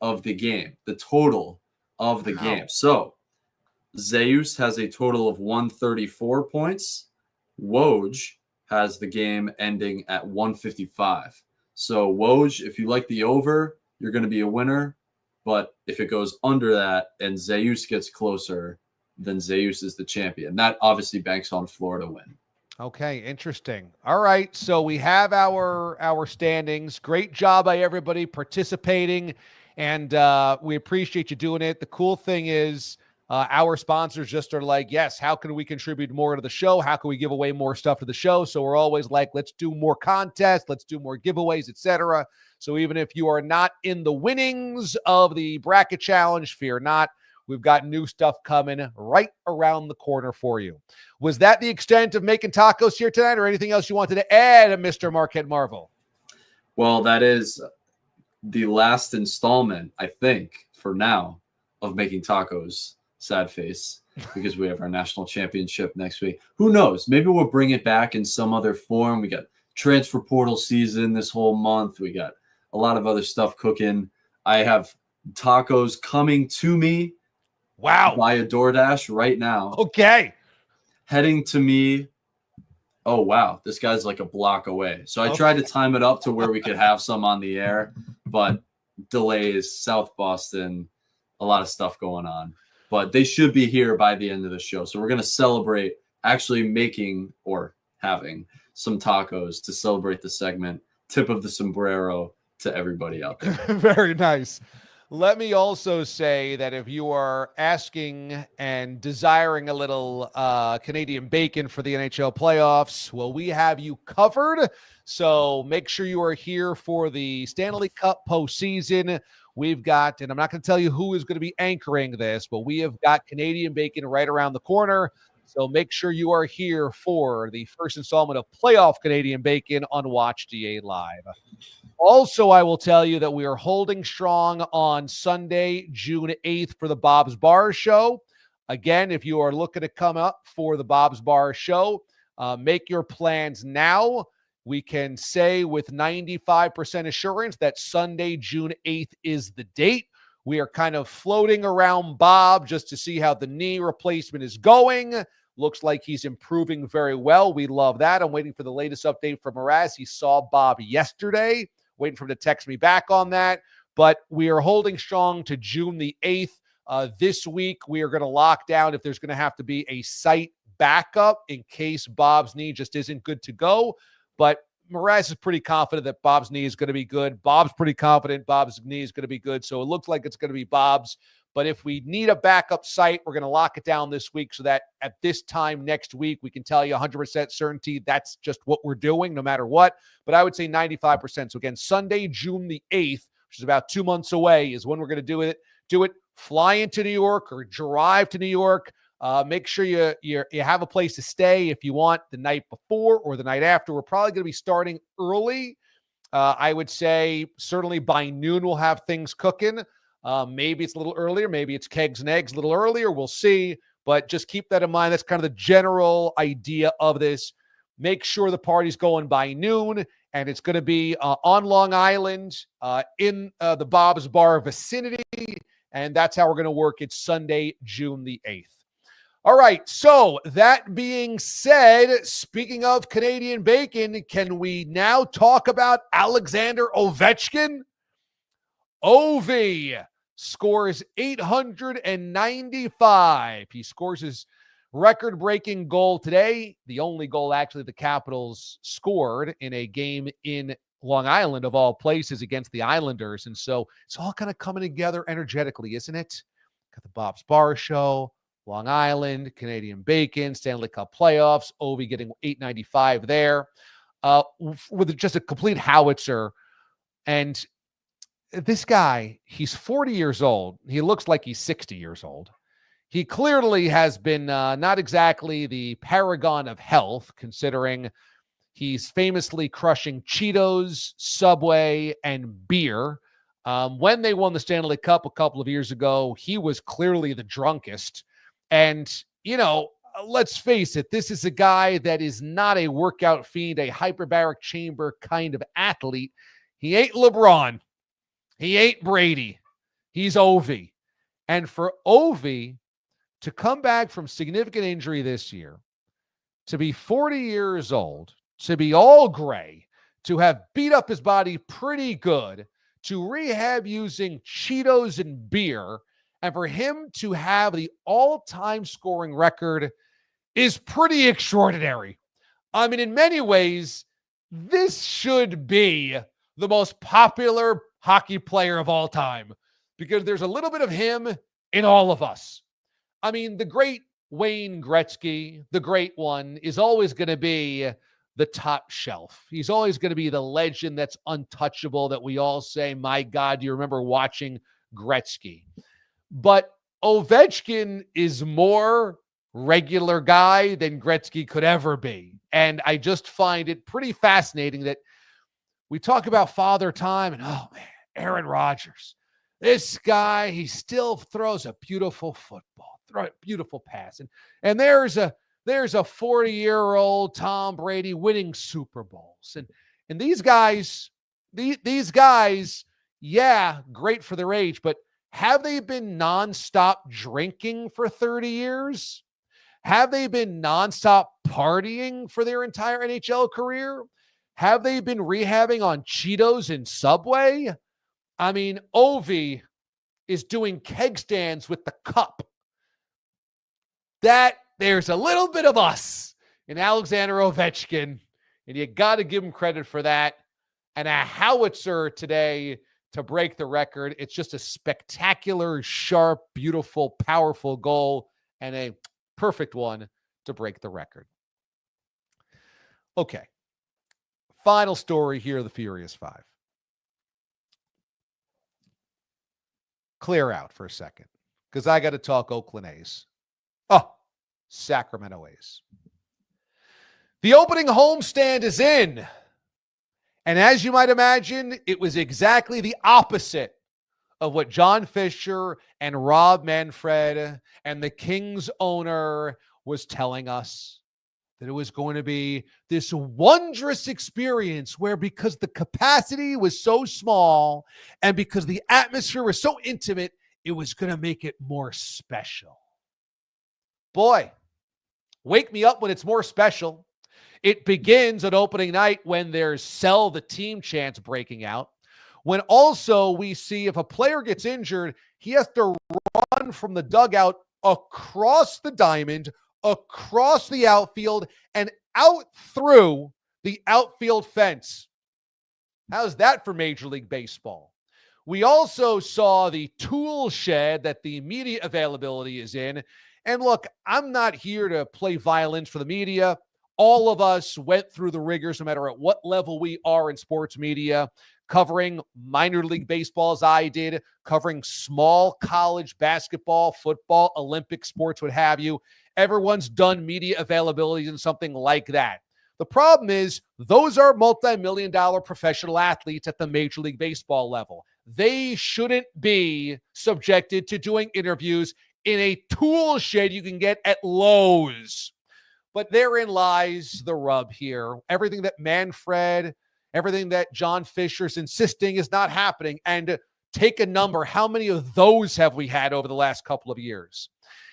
of the game, the total of the game. So Zeus has a total of 134 points. Woj has the game ending at 155. So Woj, if you like the over, you're going to be a winner. But if it goes under that and Zeus gets closer, then Zeus is the champion. That obviously banks on Florida win. Okay, interesting. All right, so we have our standings. Great job by everybody participating, and we appreciate you doing it. The cool thing is our sponsors just are like, yes, how can we contribute more to the show? How can we give away more stuff to the show? So we're always like, let's do more contests, let's do more giveaways, etc. So even if you are not in the winnings of the bracket challenge, fear not. We've got new stuff coming right around the corner for you. Was that the extent of making tacos here tonight, or anything else you wanted to add, Mr. Marquette Marvel? Well, that is the last installment, I think, for now, of making tacos. Sad face, because we have our national championship next week. Who knows? Maybe we'll bring it back in some other form. We got transfer portal season this whole month. We got a lot of other stuff cooking. I have tacos coming to me. Wow. Via DoorDash right now. Okay. Heading to me. Oh, wow. This guy's like a block away. So I tried to time it up to where we could have some on the air, but delays, South Boston, a lot of stuff going on. But they should be here by the end of the show. So we're going to celebrate actually making or having some tacos to celebrate the segment tip of the sombrero to everybody out there. Very nice. Let me also say that if you are asking and desiring a little Canadian bacon for the NHL playoffs, well, we have you covered. So make sure you are here for the Stanley Cup postseason. We've got, and I'm not going to tell you who is going to be anchoring this, but we have got Canadian bacon right around the corner. So make sure you are here for the first installment of Playoff Canadian Bacon on Watch D.A Live. Also, I will tell you that we are holding strong on Sunday, June 8th for the Bob's Bar Show. Again, if you are looking to come up for the Bob's Bar Show, make your plans now. We can say with 95% assurance that Sunday, June 8th is the date. We are kind of floating around Bob just to see how the knee replacement is going. Looks like he's improving very well. We love that. I'm waiting for the latest update from Mraz. He saw Bob yesterday. Waiting for him to text me back on that. But we are holding strong to June the 8th. This week, we are going to lock down if there's going to have to be a site backup in case Bob's knee just isn't good to go. But Mraz is pretty confident that Bob's knee is going to be good. Bob's pretty confident Bob's knee is going to be good. So it looks like it's going to be Bob's. But if we need a backup site, we're going to lock it down this week so that at this time next week, we can tell you 100% certainty that's just what we're doing no matter what. But I would say 95%. So again, Sunday, June the 8th, which is about 2 months away, is when we're going to do it. Fly into New York or drive to New York. Make sure you have a place to stay if you want the night before or the night after. We're probably going to be starting early. I would say certainly by noon we'll have things cooking. Maybe it's a little earlier. Maybe it's kegs and eggs a little earlier. We'll see. But just keep that in mind. That's kind of the general idea of this. Make sure the party's going by noon. And it's going to be on Long Island in the Bob's Bar vicinity. And that's how we're going to work it Sunday, June the 8th. All right. So that being said, speaking of Canadian bacon, can we now talk about Alexander Ovechkin? Ovi scores 895. He scores his record-breaking goal today, the only goal actually the Capitals scored in a game in Long Island of all places against the Islanders. And so it's all kind of coming together energetically, isn't it? Got the Bob's Bar Show, Long Island, Canadian bacon, Stanley Cup playoffs, Ovi getting 895 there with just a complete howitzer. And this guy, he's 40 years old. He looks like he's 60 years old. He clearly has been not exactly the paragon of health, considering he's famously crushing Cheetos, Subway, and beer. When they won the Stanley Cup a couple of years ago, he was clearly the drunkest. And, you know, let's face it, this is a guy that is not a workout fiend, a hyperbaric chamber kind of athlete. He ain't LeBron. He ain't Brady. He's Ovi. And for Ovi to come back from significant injury this year, to be 40 years old, to be all gray, to have beat up his body pretty good, to rehab using Cheetos and beer, and for him to have the all-time scoring record is pretty extraordinary. I mean, in many ways, this should be the most popular hockey player of all time because there's a little bit of him in all of us. I mean, the great Wayne Gretzky, the great one, is always going to be the top shelf. He's always going to be the legend that's untouchable that we all say, my God, do you remember watching Gretzky? But Ovechkin is more regular guy than Gretzky could ever be. And I just find it pretty fascinating that we talk about Father Time and, oh, man, Aaron Rodgers. This guy, he still throws a beautiful football, beautiful pass. And there's a 40-year-old Tom Brady winning Super Bowls. And these guys, yeah, great for their age, but have they been nonstop drinking for 30 years? Have they been nonstop partying for their entire NHL career? Have they been rehabbing on Cheetos and Subway? I mean, Ovi is doing keg stands with the cup. There's a little bit of us in Alexander Ovechkin, and you got to give him credit for that. and a howitzer today to break the record. It's just a spectacular, sharp, beautiful, powerful goal and a perfect one to break the record. Okay. Final story here, the Furious Five. Clear out for a second, because I got to talk Oakland A's. Oh, Sacramento A's. The opening homestand is in. And as you might imagine, it was exactly the opposite of what John Fisher and Rob Manfred and the Kings owner was telling us. That it was going to be this wondrous experience where, because the capacity was so small and because the atmosphere was so intimate, it was going to make it more special. Boy, wake me up when it's more special. It begins on opening night when there's sell the team chants breaking out. When also we see if a player gets injured, he has to run from the dugout across the diamond, across the outfield, and out through the outfield fence. How's that for Major League Baseball? We also saw the tool shed that the media availability is in. And look, I'm not here to play violins for the media. All of us went through the rigors, no matter at what level we are in sports media, covering minor league baseball as I did, covering small college basketball, football, Olympic sports, what have you. Everyone's done media availability and something like that. The problem is those are multi-million-dollar professional athletes at the Major League Baseball level. They shouldn't be subjected to doing interviews in a tool shed you can get at Lowe's. But therein lies the rub here. Everything that Manfred, everything that John Fisher's insisting is not happening. And take a number. How many of those have we had over the last couple of years?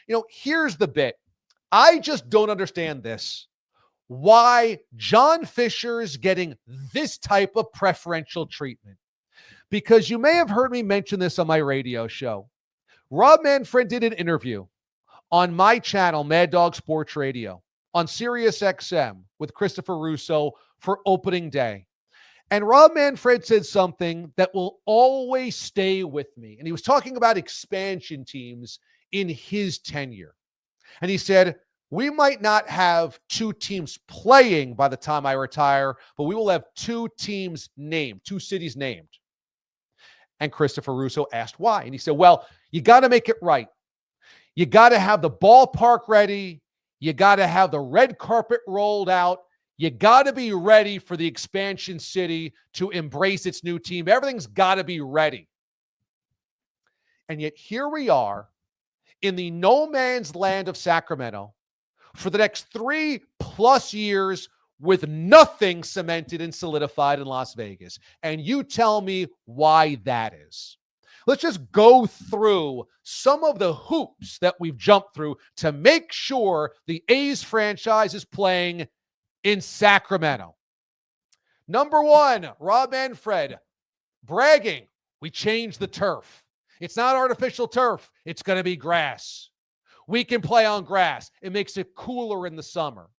You know, here's the bit. I just don't understand this. Why John Fisher's getting this type of preferential treatment. Because you may have heard me mention this on my radio show. Rob Manfred did an interview on my channel, Mad Dog Sports Radio, on Sirius XM with Christopher Russo for opening day. And Rob Manfred said something that will always stay with me. And he was talking about expansion teams in his tenure. And he said, we might not have two teams playing by the time I retire, but we will have two teams named, two cities named. And Christopher Russo asked why. And he said, well, you got to make it right. You got to have the ballpark ready. You got to have the red carpet rolled out. You got to be ready for the expansion city to embrace its new team. Everything's got to be ready. And yet here we are in the no man's land of Sacramento for the next 3+ years with nothing cemented and solidified in Las Vegas. And you tell me why that is. Let's just go through some of the hoops that we've jumped through to make sure the A's franchise is playing in Sacramento. Number one, Rob Manfred bragging. We changed the turf. It's not artificial turf. It's going to be grass. We can play on grass. It makes it cooler in the summer.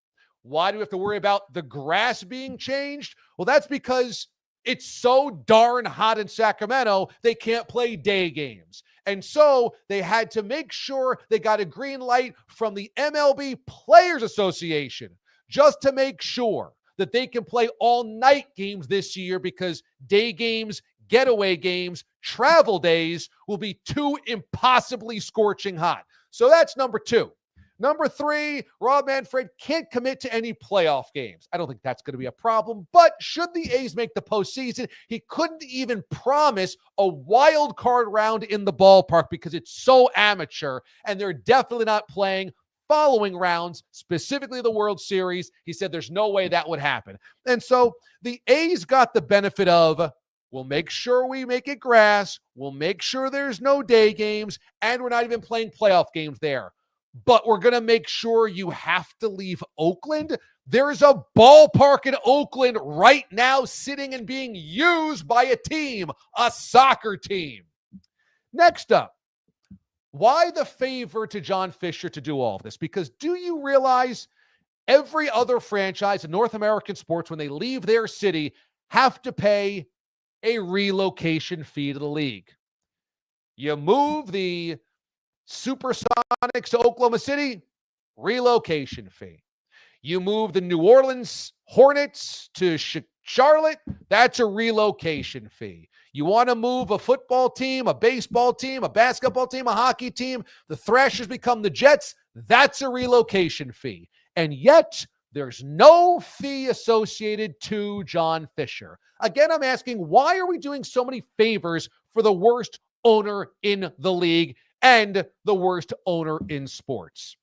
Why do we have to worry about the grass being changed? Well, that's because it's so darn hot in Sacramento, they can't play day games. And so they had to make sure they got a green light from the MLB Players Association just to make sure that they can play all night games this year, because day games, getaway games, travel days will be too impossibly scorching hot. So that's number two. Number three, Rob Manfred can't commit to any playoff games. I don't think that's going to be a problem, but should the A's make the postseason, he couldn't even promise a wild card round in the ballpark because it's so amateur, and they're definitely not playing following rounds, specifically the World Series. He said there's no way that would happen. And so the A's got the benefit of, we'll make sure we make it grass, we'll make sure there's no day games, and we're not even playing playoff games there. But we're going to make sure you have to leave Oakland. There's a ballpark in Oakland right now sitting and being used by a team, a soccer team. Next up, why the favor to John Fisher to do all of this? Because do you realize every other franchise in North American sports, when they leave their city, have to pay a relocation fee to the league. You move the Supersonics to Oklahoma City, relocation fee. You move the New Orleans Hornets to Charlotte, that's a relocation fee. You want to move a football team, a baseball team, a basketball team, a hockey team, the Thrashers become the Jets, that's a relocation fee. And yet, there's no fee associated to John Fisher. Again, I'm asking, why are we doing so many favors for the worst owner in the league and the worst owner in sports?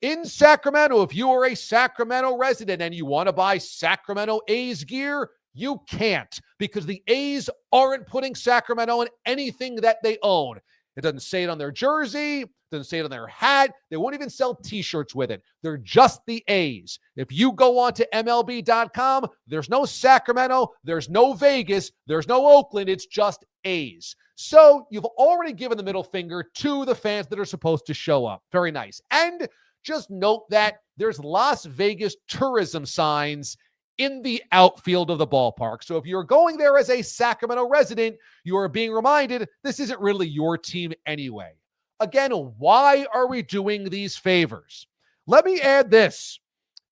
In Sacramento, if you are a Sacramento resident and you want to buy Sacramento A's gear, you can't, because the A's aren't putting Sacramento in anything that they own. It doesn't say it on their jersey, doesn't say it on their hat. They won't even sell t-shirts with it. They're just the A's. If you go on to MLB.com, there's no Sacramento, there's no Vegas, there's no Oakland, it's just A's. So you've already given the middle finger to the fans that are supposed to show up. Very nice. And just note that there's Las Vegas tourism signs in the outfield of the ballpark. So if you're going there as a Sacramento resident, you are being reminded this isn't really your team anyway. Again, why are we doing these favors? Let me add this.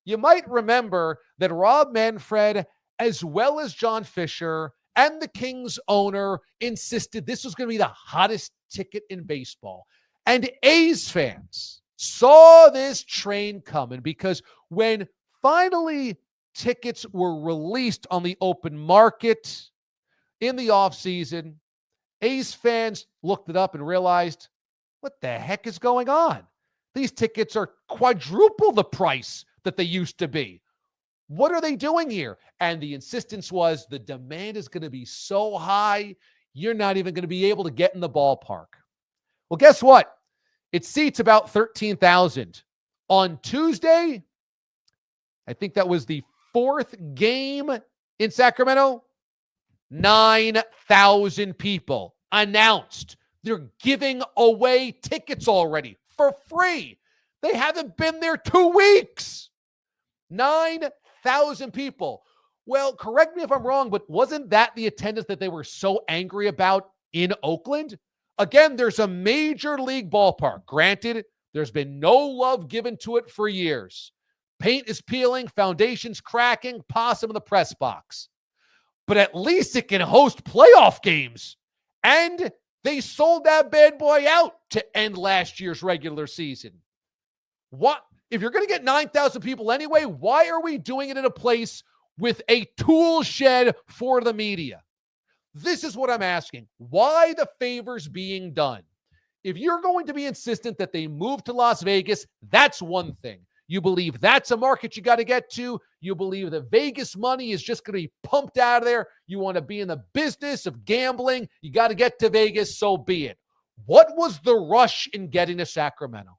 You might remember that Rob Manfred, as well as John Fisher and the Kings owner, insisted this was going to be the hottest ticket in baseball. And A's fans saw this train coming, because when finally tickets were released on the open market in the offseason, A's fans looked it up and realized, what the heck is going on? These tickets are quadruple the price that they used to be. What are they doing here? And the insistence was the demand is going to be so high, you're not even going to be able to get in the ballpark. Well, guess what? It seats about 13,000. On Tuesday, I think that was the fourth game in Sacramento, 9,000 people announced. They're giving away tickets already for free. They haven't been there 2 weeks. 9,000 people. Well, correct me if I'm wrong, but wasn't that the attendance that they were so angry about in Oakland? Again, there's a major league ballpark. Granted, there's been no love given to it for years. Paint is peeling, foundation's cracking, possum in the press box. But at least it can host playoff games. And they sold that bad boy out to end last year's regular season. What? If you're going to get 9,000 people anyway, why are we doing it in a place with a tool shed for the media? This is what I'm asking. Why the favors being done? If you're going to be insistent that they move to Las Vegas, that's one thing. You believe that's a market you got to get to. You believe the Vegas money is just going to be pumped out of there. You want to be in the business of gambling. You got to get to Vegas, so be it. What was the rush in getting to Sacramento?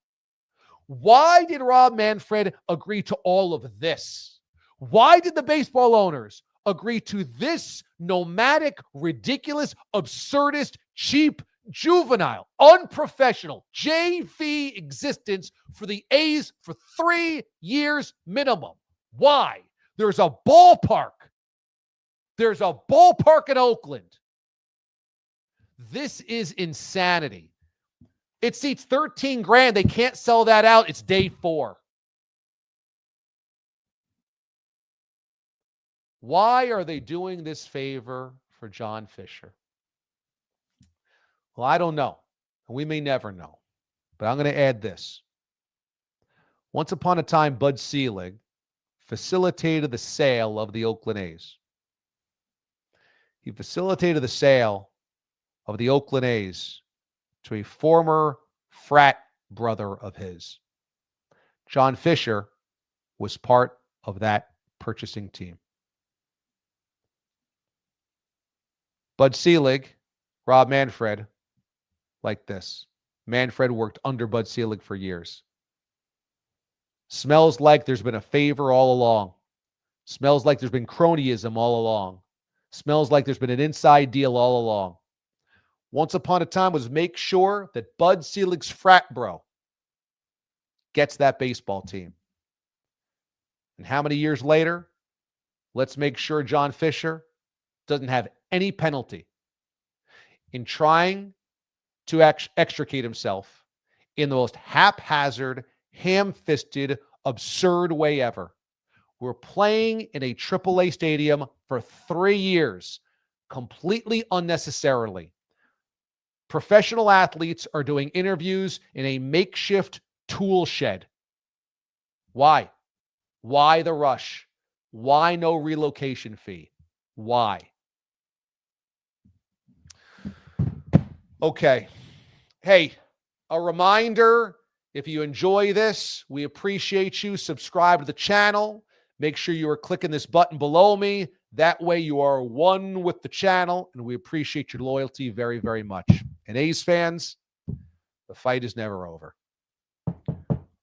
Why did Rob Manfred agree to all of this? Why did the baseball owners agree to this nomadic, ridiculous, absurdist, cheap, juvenile, unprofessional JV existence for the A's for 3 years minimum? Why? There's a ballpark. There's a ballpark in Oakland. This is insanity. It seats 13 grand. They can't sell that out. It's day 4. Why are they doing this favor for John Fisher? Well, I don't know. We may never know. But I'm going to add this. Once upon a time, Bud Selig facilitated the sale of the Oakland A's. He facilitated the sale of the Oakland A's to a former frat brother of his. John Fisher was part of that purchasing team. Bud Selig, Rob Manfred, like this. Manfred worked under Bud Selig for years. Smells like there's been a favor all along. Smells like there's been cronyism all along. Smells like there's been an inside deal all along. Once upon a time was make sure that Bud Selig's frat bro gets that baseball team. And how many years later? Let's make sure John Fisher doesn't have any penalty in trying to extricate himself in the most haphazard, ham-fisted, absurd way ever. We're playing in a AAA stadium for 3 years, completely unnecessarily. Professional athletes are doing interviews in a makeshift tool shed. Why? Why the rush? Why no relocation fee? Why? Okay. Hey, a reminder, if you enjoy this, we appreciate you. Subscribe to the channel. Make sure you are clicking this button below me. That way you are one with the channel, and we appreciate your loyalty very, very much. And A's fans, the fight is never over.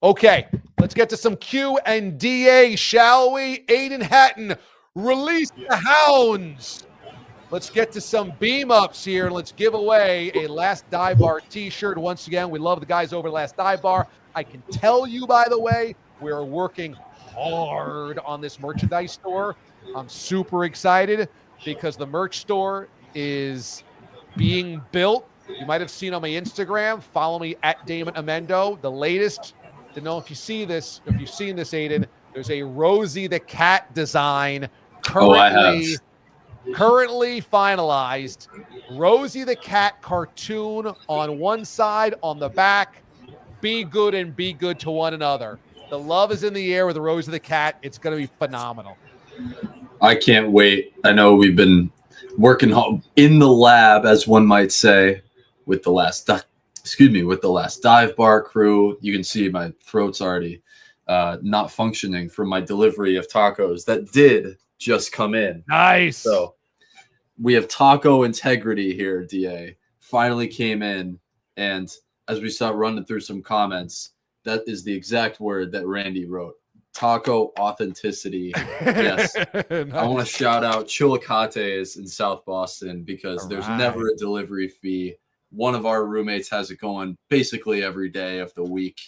Okay, let's get to some Q&DA, shall we? Aiden Hatton, release the hounds. Let's get to some beam-ups here. Let's give away a Last Dive Bar t-shirt. Once again, we love the guys over Last Dive Bar. I can tell you, by the way, we're working hard on this merchandise store. I'm super excited because the merch store is being built. You might have seen on my Instagram. Follow me at Damon Amendo. The latest, to know if you see this, if you've seen this, Aiden, there's a Rosie the Cat design currently finalized. Rosie the Cat cartoon on one side, on the back. Be good and be good to one another. The love is in the air with the Rosie the Cat. It's going to be phenomenal. I can't wait. I know we've been working in the lab, as one might say, with the last Dive Bar crew. You can see my throat's already not functioning from my delivery of tacos that did just come in. Nice. So we have taco integrity here, DA. Finally came in, and as we saw running through some comments, that is the exact word that Randy wrote. Taco authenticity. Yes. Nice. I want to shout out Chilicates in South Boston because there's never a delivery fee. One of our roommates has it going basically every day of the week.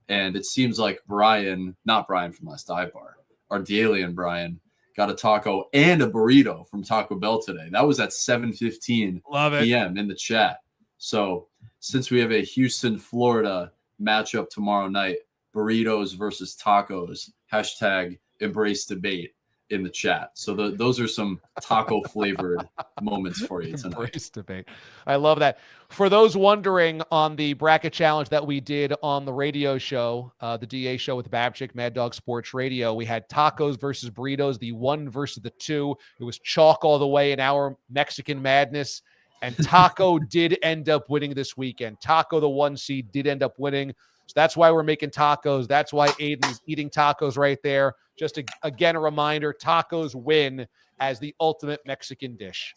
And it seems like Brian, not Brian from Last Dive Bar, our D'Alien Brian, got a taco and a burrito from Taco Bell today. That was at 7:15 p.m. in the chat. So since we have a Houston, Florida matchup tomorrow night, burritos versus tacos, hashtag embrace debate in the chat. So those are some taco flavored moments for you tonight. Embrace debate. I love that. For those wondering, on the bracket challenge that we did on the radio show, the DA show with Babchick, Mad Dog Sports Radio, we had tacos versus burritos, the 1 versus the 2. It was chalk all the way in our Mexican madness. And Taco did end up winning this weekend. Taco, the 1 seed, did end up winning. So that's why we're making tacos. That's why Aiden's eating tacos right there. Just again, a reminder, tacos win as the ultimate Mexican dish.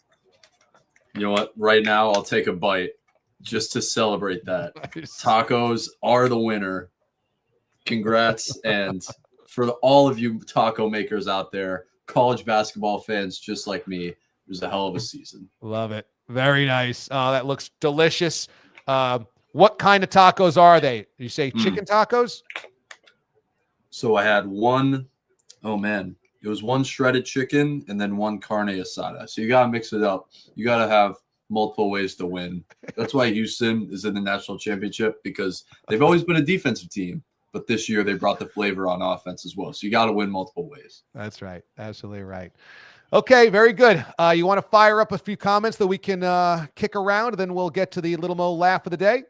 You know what? Right now, I'll take a bite just to celebrate that. Nice. Tacos are the winner. Congrats. And for all of you taco makers out there, college basketball fans just like me, it was a hell of a season. Love it. Very nice. That looks delicious. What kind of tacos are they? You say chicken tacos? So I had one, it was 1 shredded chicken and then 1 carne asada. So you got to mix it up. You got to have multiple ways to win. That's why Houston is in the national championship, because they've always been a defensive team, but this year they brought the flavor on offense as well. So you got to win multiple ways. That's right. Absolutely right. Okay, very good. You want to fire up a few comments that we can kick around, and then we'll get to the Little Mo laugh of the day?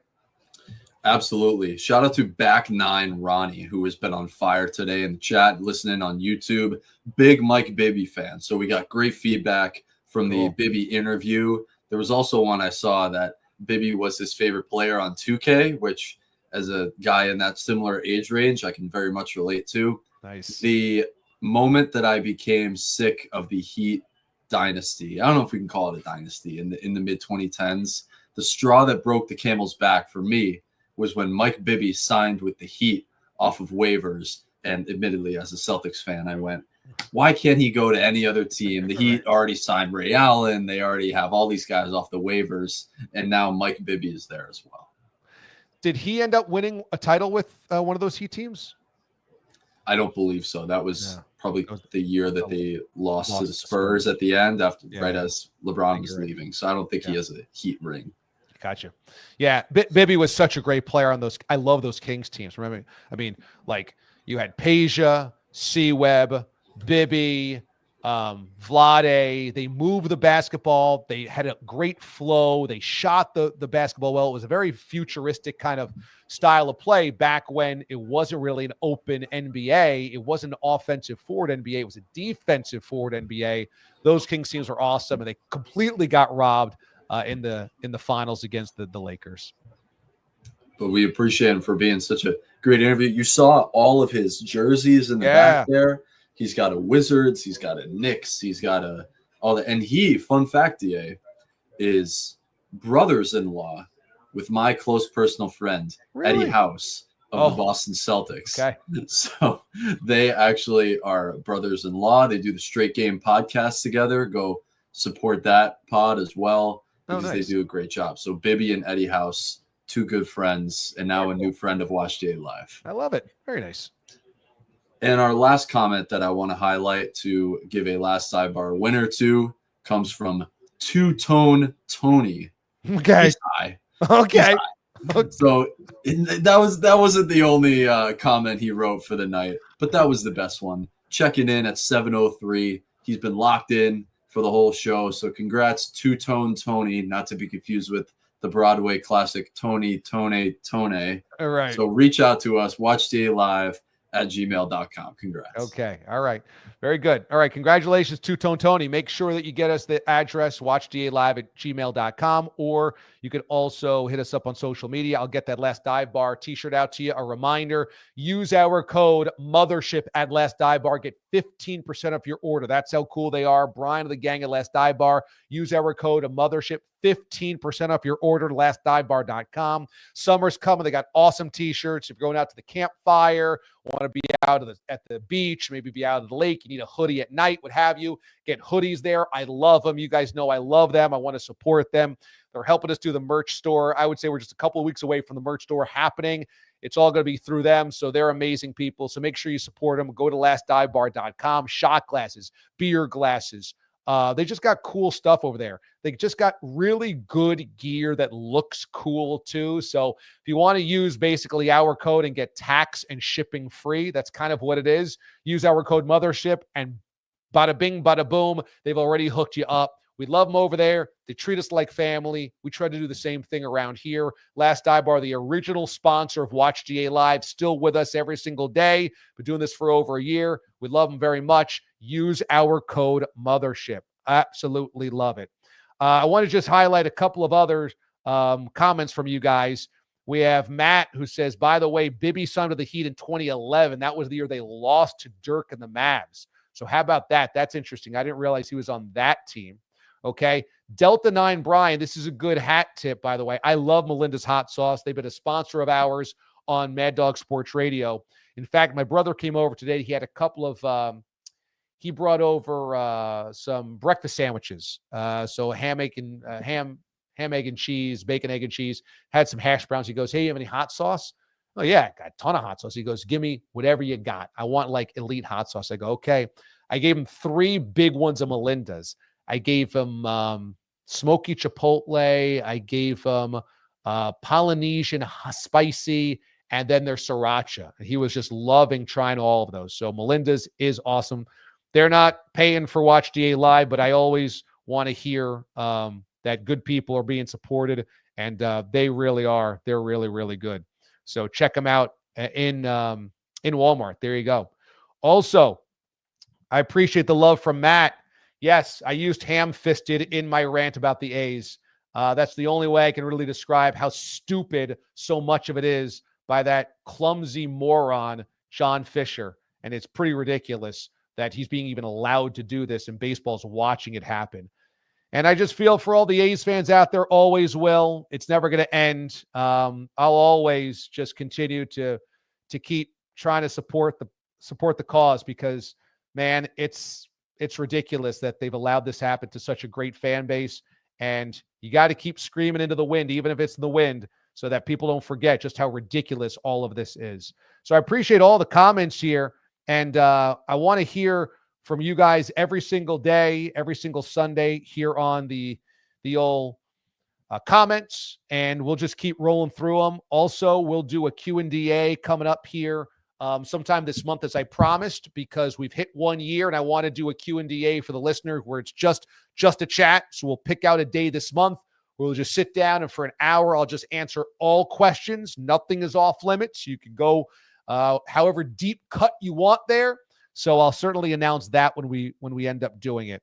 Absolutely. Shout out to Back 9 Ronnie, who has been on fire today in the chat, listening on YouTube. Big Mike Bibby fan. So we got great feedback from the Bibby interview. There was also one I saw that Bibby was his favorite player on 2K, which as a guy in that similar age range, I can very much relate to. Nice. The moment that I became sick of the Heat dynasty, I don't know if we can call it a dynasty, in the mid 2010s, the straw that broke the camel's back for me was when Mike Bibby signed with the Heat off of waivers. And admittedly, as a Celtics fan, I went, why can't he go to any other team? The Heat already signed Ray Allen. They already have all these guys off the waivers. And now Mike Bibby is there as well. Did he end up winning a title with one of those Heat teams? I don't believe so. That was probably the year that they lost to the Spurs at the end after as LeBron was leaving. So I don't think he has a Heat ring. Gotcha. Yeah, Bibby was such a great player on those. I love those Kings teams. Remember, I mean, like you had Peja, C-Web, Bibby, Vlade. They moved the basketball. They had a great flow. They shot the basketball well. It was a very futuristic kind of style of play back when it wasn't really an open NBA. It wasn't an offensive forward NBA. It was a defensive forward NBA. Those Kings teams were awesome, and they completely got robbed in the finals against the Lakers. But we appreciate him for being such a great interview. You saw all of his jerseys in the back there. He's got a Wizards, he's got a Knicks, he's got all that. And he, fun fact, DA, is brothers-in-law with my close personal friend, Eddie House of the Boston Celtics. Okay. So they actually are brothers-in-law. They do the Straight Game podcast together. Go support that pod as well. Because they do a great job. So Bibby and Eddie House, two good friends, and now a new friend of Watch D.A Live. I love it. Very nice. And our last comment that I want to highlight to give a last sidebar winner to comes from Two-Tone Tony. Okay. Okay. So that wasn't the only comment he wrote for the night, but that was the best one. Checking in at 7:03. He's been locked in for the whole show. So congrats, Two-Tone Tony, not to be confused with the Broadway classic Tony. All right. So reach out to us, watchda@gmail.com. Congrats. Okay. All right. Very good. All right. Congratulations, Two-Tone Tony. Make sure that you get us the address, watchda@gmail.com, or you can also hit us up on social media. I'll get that Last Dive Bar t-shirt out to you. A reminder, use our code MOTHERSHIP at Last Dive Bar. Get 15% off your order. That's how cool they are. Brian of the gang at Last Dive Bar. Use our code MOTHERSHIP. 15% off your order, lastdivebar.com. Summer's coming. They got awesome t-shirts. If you're going out to the campfire, want to be out at the beach, maybe be out at the lake, you need a hoodie at night, what have you, get hoodies there. I love them. You guys know I love them. I want to support them. They're helping us do the merch store. I would say we're just a couple of weeks away from the merch store happening. It's all going to be through them. So they're amazing people. So make sure you support them. Go to lastdivebar.com. Shot glasses, beer glasses. They just got cool stuff over there. They just got really good gear that looks cool too. So if you want to use basically our code and get tax and shipping free, that's kind of what it is. Use our code MOTHERSHIP and bada bing, bada boom. They've already hooked you up. We love them over there. They treat us like family. We try to do the same thing around here. Last Dive Bar, the original sponsor of Watch D.A Live, still with us every single day. Been doing this for over a year. We love them very much. Use our code MOTHERSHIP. Absolutely love it. I want to just highlight a couple of other comments from you guys. We have Matt who says, by the way, Bibby signed with the Heat in 2011. That was the year they lost to Dirk and the Mavs. So how about that? That's interesting. I didn't realize he was on that team. Okay. Delta 9 Brian, this is a good hat tip, by the way. I love Melinda's Hot Sauce. They've been a sponsor of ours on Mad Dog Sports Radio. In fact, my brother came over today. He had a couple of he brought over some breakfast sandwiches. So ham, egg, and cheese, bacon, egg, and cheese. Had some hash browns. He goes, hey, you have any hot sauce? Oh, yeah, I got a ton of hot sauce. He goes, give me whatever you got. I want like elite hot sauce. I go, okay. I gave him 3 big ones of Melinda's. I gave him smoky chipotle. I gave him Polynesian spicy, and then their sriracha. He was just loving trying all of those. So Melinda's is awesome. They're not paying for Watch D.A Live, but I always want to hear that good people are being supported, and they really are. They're really, really good. So check them out in Walmart. There you go. Also, I appreciate the love from Matt. Yes, I used ham-fisted in my rant about the A's. That's the only way I can really describe how stupid so much of it is by that clumsy moron, John Fisher. And it's pretty ridiculous that he's being even allowed to do this, and baseball's watching it happen. And I just feel for all the A's fans out there, always will. It's never going to end. I'll always just continue to keep trying to support the cause, because, man, it's ridiculous that they've allowed this happen to such a great fan base. And you got to keep screaming into the wind, even if it's in the wind, so that people don't forget just how ridiculous all of this is. So I appreciate all the comments here. And I want to hear from you guys every single day, every single Sunday here on the old comments, and we'll just keep rolling through them. Also, we'll do a Q&A coming up here sometime this month, as I promised, because we've hit 1 year, and I want to do a Q&A for the listener where it's just a chat. So we'll pick out a day this month where we'll just sit down, and for an hour, I'll just answer all questions. Nothing is off limits. You can go however deep cut you want there. So I'll certainly announce that when we end up doing it.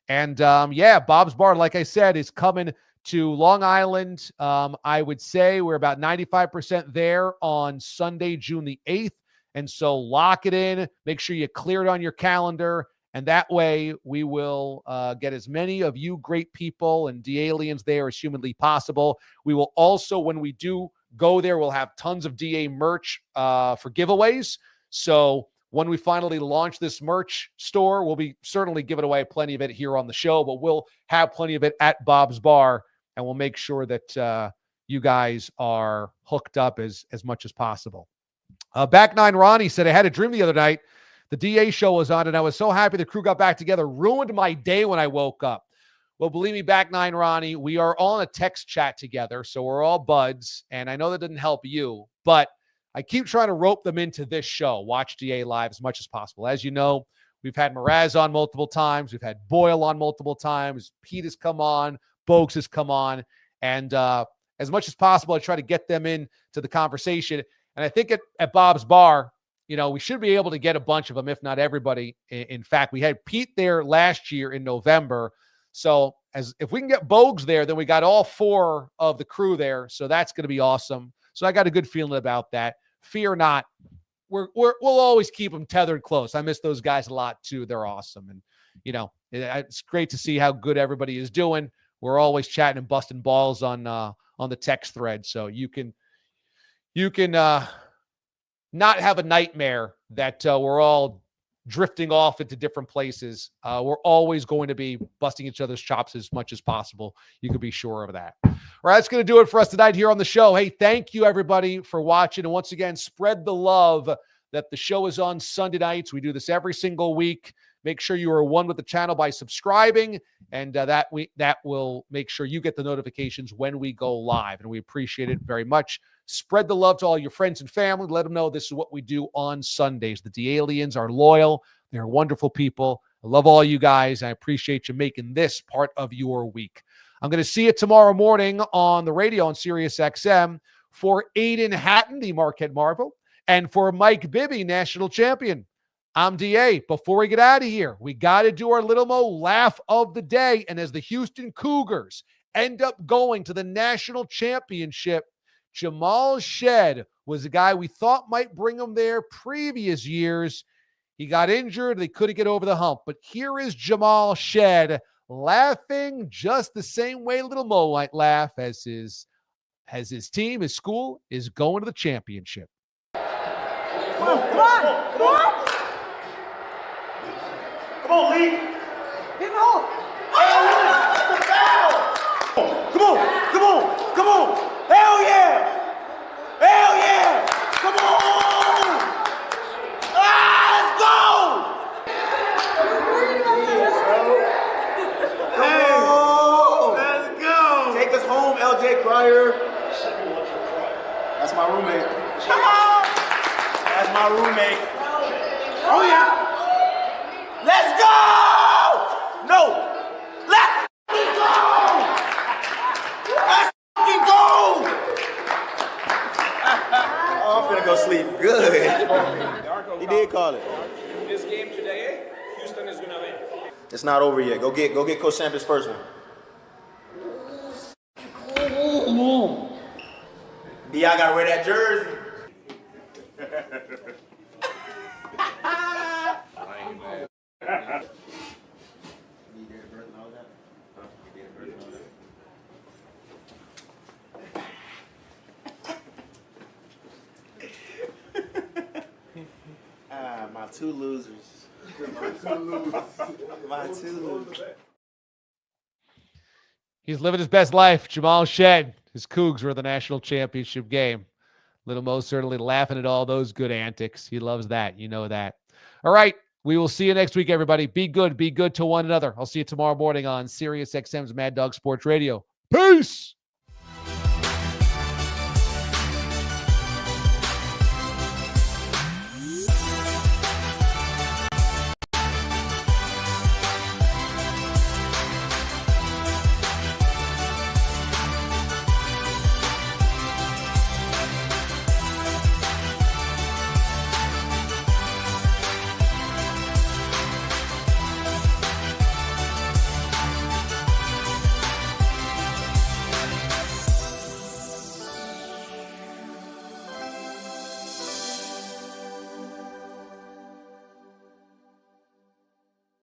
And Bob's Bar, like I said, is coming to Long Island. I would say we're about 95% there on Sunday, June the 8th. And so lock it in. Make sure you clear it on your calendar. And that way we will get as many of you great people and D-aliens there as humanly possible. We will also, when we do go there, we'll have tons of DA merch for giveaways. So when we finally launch this merch store, we'll be certainly giving away plenty of it here on the show, but we'll have plenty of it at Bob's Bar, and we'll make sure that you guys are hooked up as much as possible. Back Nine Ronnie said, I had a dream the other night. The DA show was on, and I was so happy the crew got back together. Ruined my day when I woke up. Well, believe me, Back Nine Ronnie, we are all in a text chat together, so we're all buds, and I know that didn't help you, but I keep trying to rope them into this show, Watch D.A. Live, as much as possible. As you know, we've had Mraz on multiple times. We've had Boyle on multiple times. Pete has come on. Bogues has come on. And as much as possible, I try to get them into the conversation. And I think at Bob's Bar, we should be able to get a bunch of them, if not everybody. In fact, we had Pete there last year in November. So if we can get Bogues there, then we got all 4 of the crew there. So that's going to be awesome. So I got a good feeling about that. Fear not. We'll always keep them tethered close. I miss those guys a lot too. They're awesome. And, it's great to see how good everybody is doing. We're always chatting and busting balls on the text thread. So you can not have a nightmare that we're all drifting off into different places. We're always going to be busting each other's chops as much as possible. You can be sure of that. All right, that's going to do it for us tonight here on the show. Hey, thank you, everybody, for watching. And once again, spread the love that the show is on Sunday nights. We do this every single week. Make sure you are one with the channel by subscribing, and that will make sure you get the notifications when we go live. And we appreciate it very much. Spread the love to all your friends and family. Let them know this is what we do on Sundays. The D-aliens are loyal. They're wonderful people. I love all you guys. I appreciate you making this part of your week. I'm going to see you tomorrow morning on the radio on Sirius XM for Aiden Hatton, the Marquette Marvel, and for Mike Bibby, national champion. I'm DA. Before we get out of here, we got to do our Little Mo laugh of the day. And as the Houston Cougars end up going to the national championship, Jamal Shed was a guy we thought might bring them there previous years. He got injured. They couldn't get over the hump. But here is Jamal Shed laughing just the same way Little Mo might laugh as his team, his school, is going to the championship. Come on! Come on, Lee! Get home! Oh, it's a foul! Come on! Hell yeah! Come on! Let's go! Let's go! Take us home, LJ Cryer. That's my roommate. That's my roommate. Oh yeah! Let's go! No! Let's go! Let's fucking go! Oh, I'm finna go sleep. Good. He did call it. This game today, Houston is gonna win. It's not over yet. Go get Coach Sampson's first one. D.I. gotta wear that jersey. My two losers. My two losers. He's living his best life. Jamal Shed. His Cougs were the national championship game. Little Mo certainly laughing at all those good antics. He loves that. You know that. All right. We will see you next week, everybody. Be good. Be good to one another. I'll see you tomorrow morning on Sirius XM's Mad Dog Sports Radio. Peace.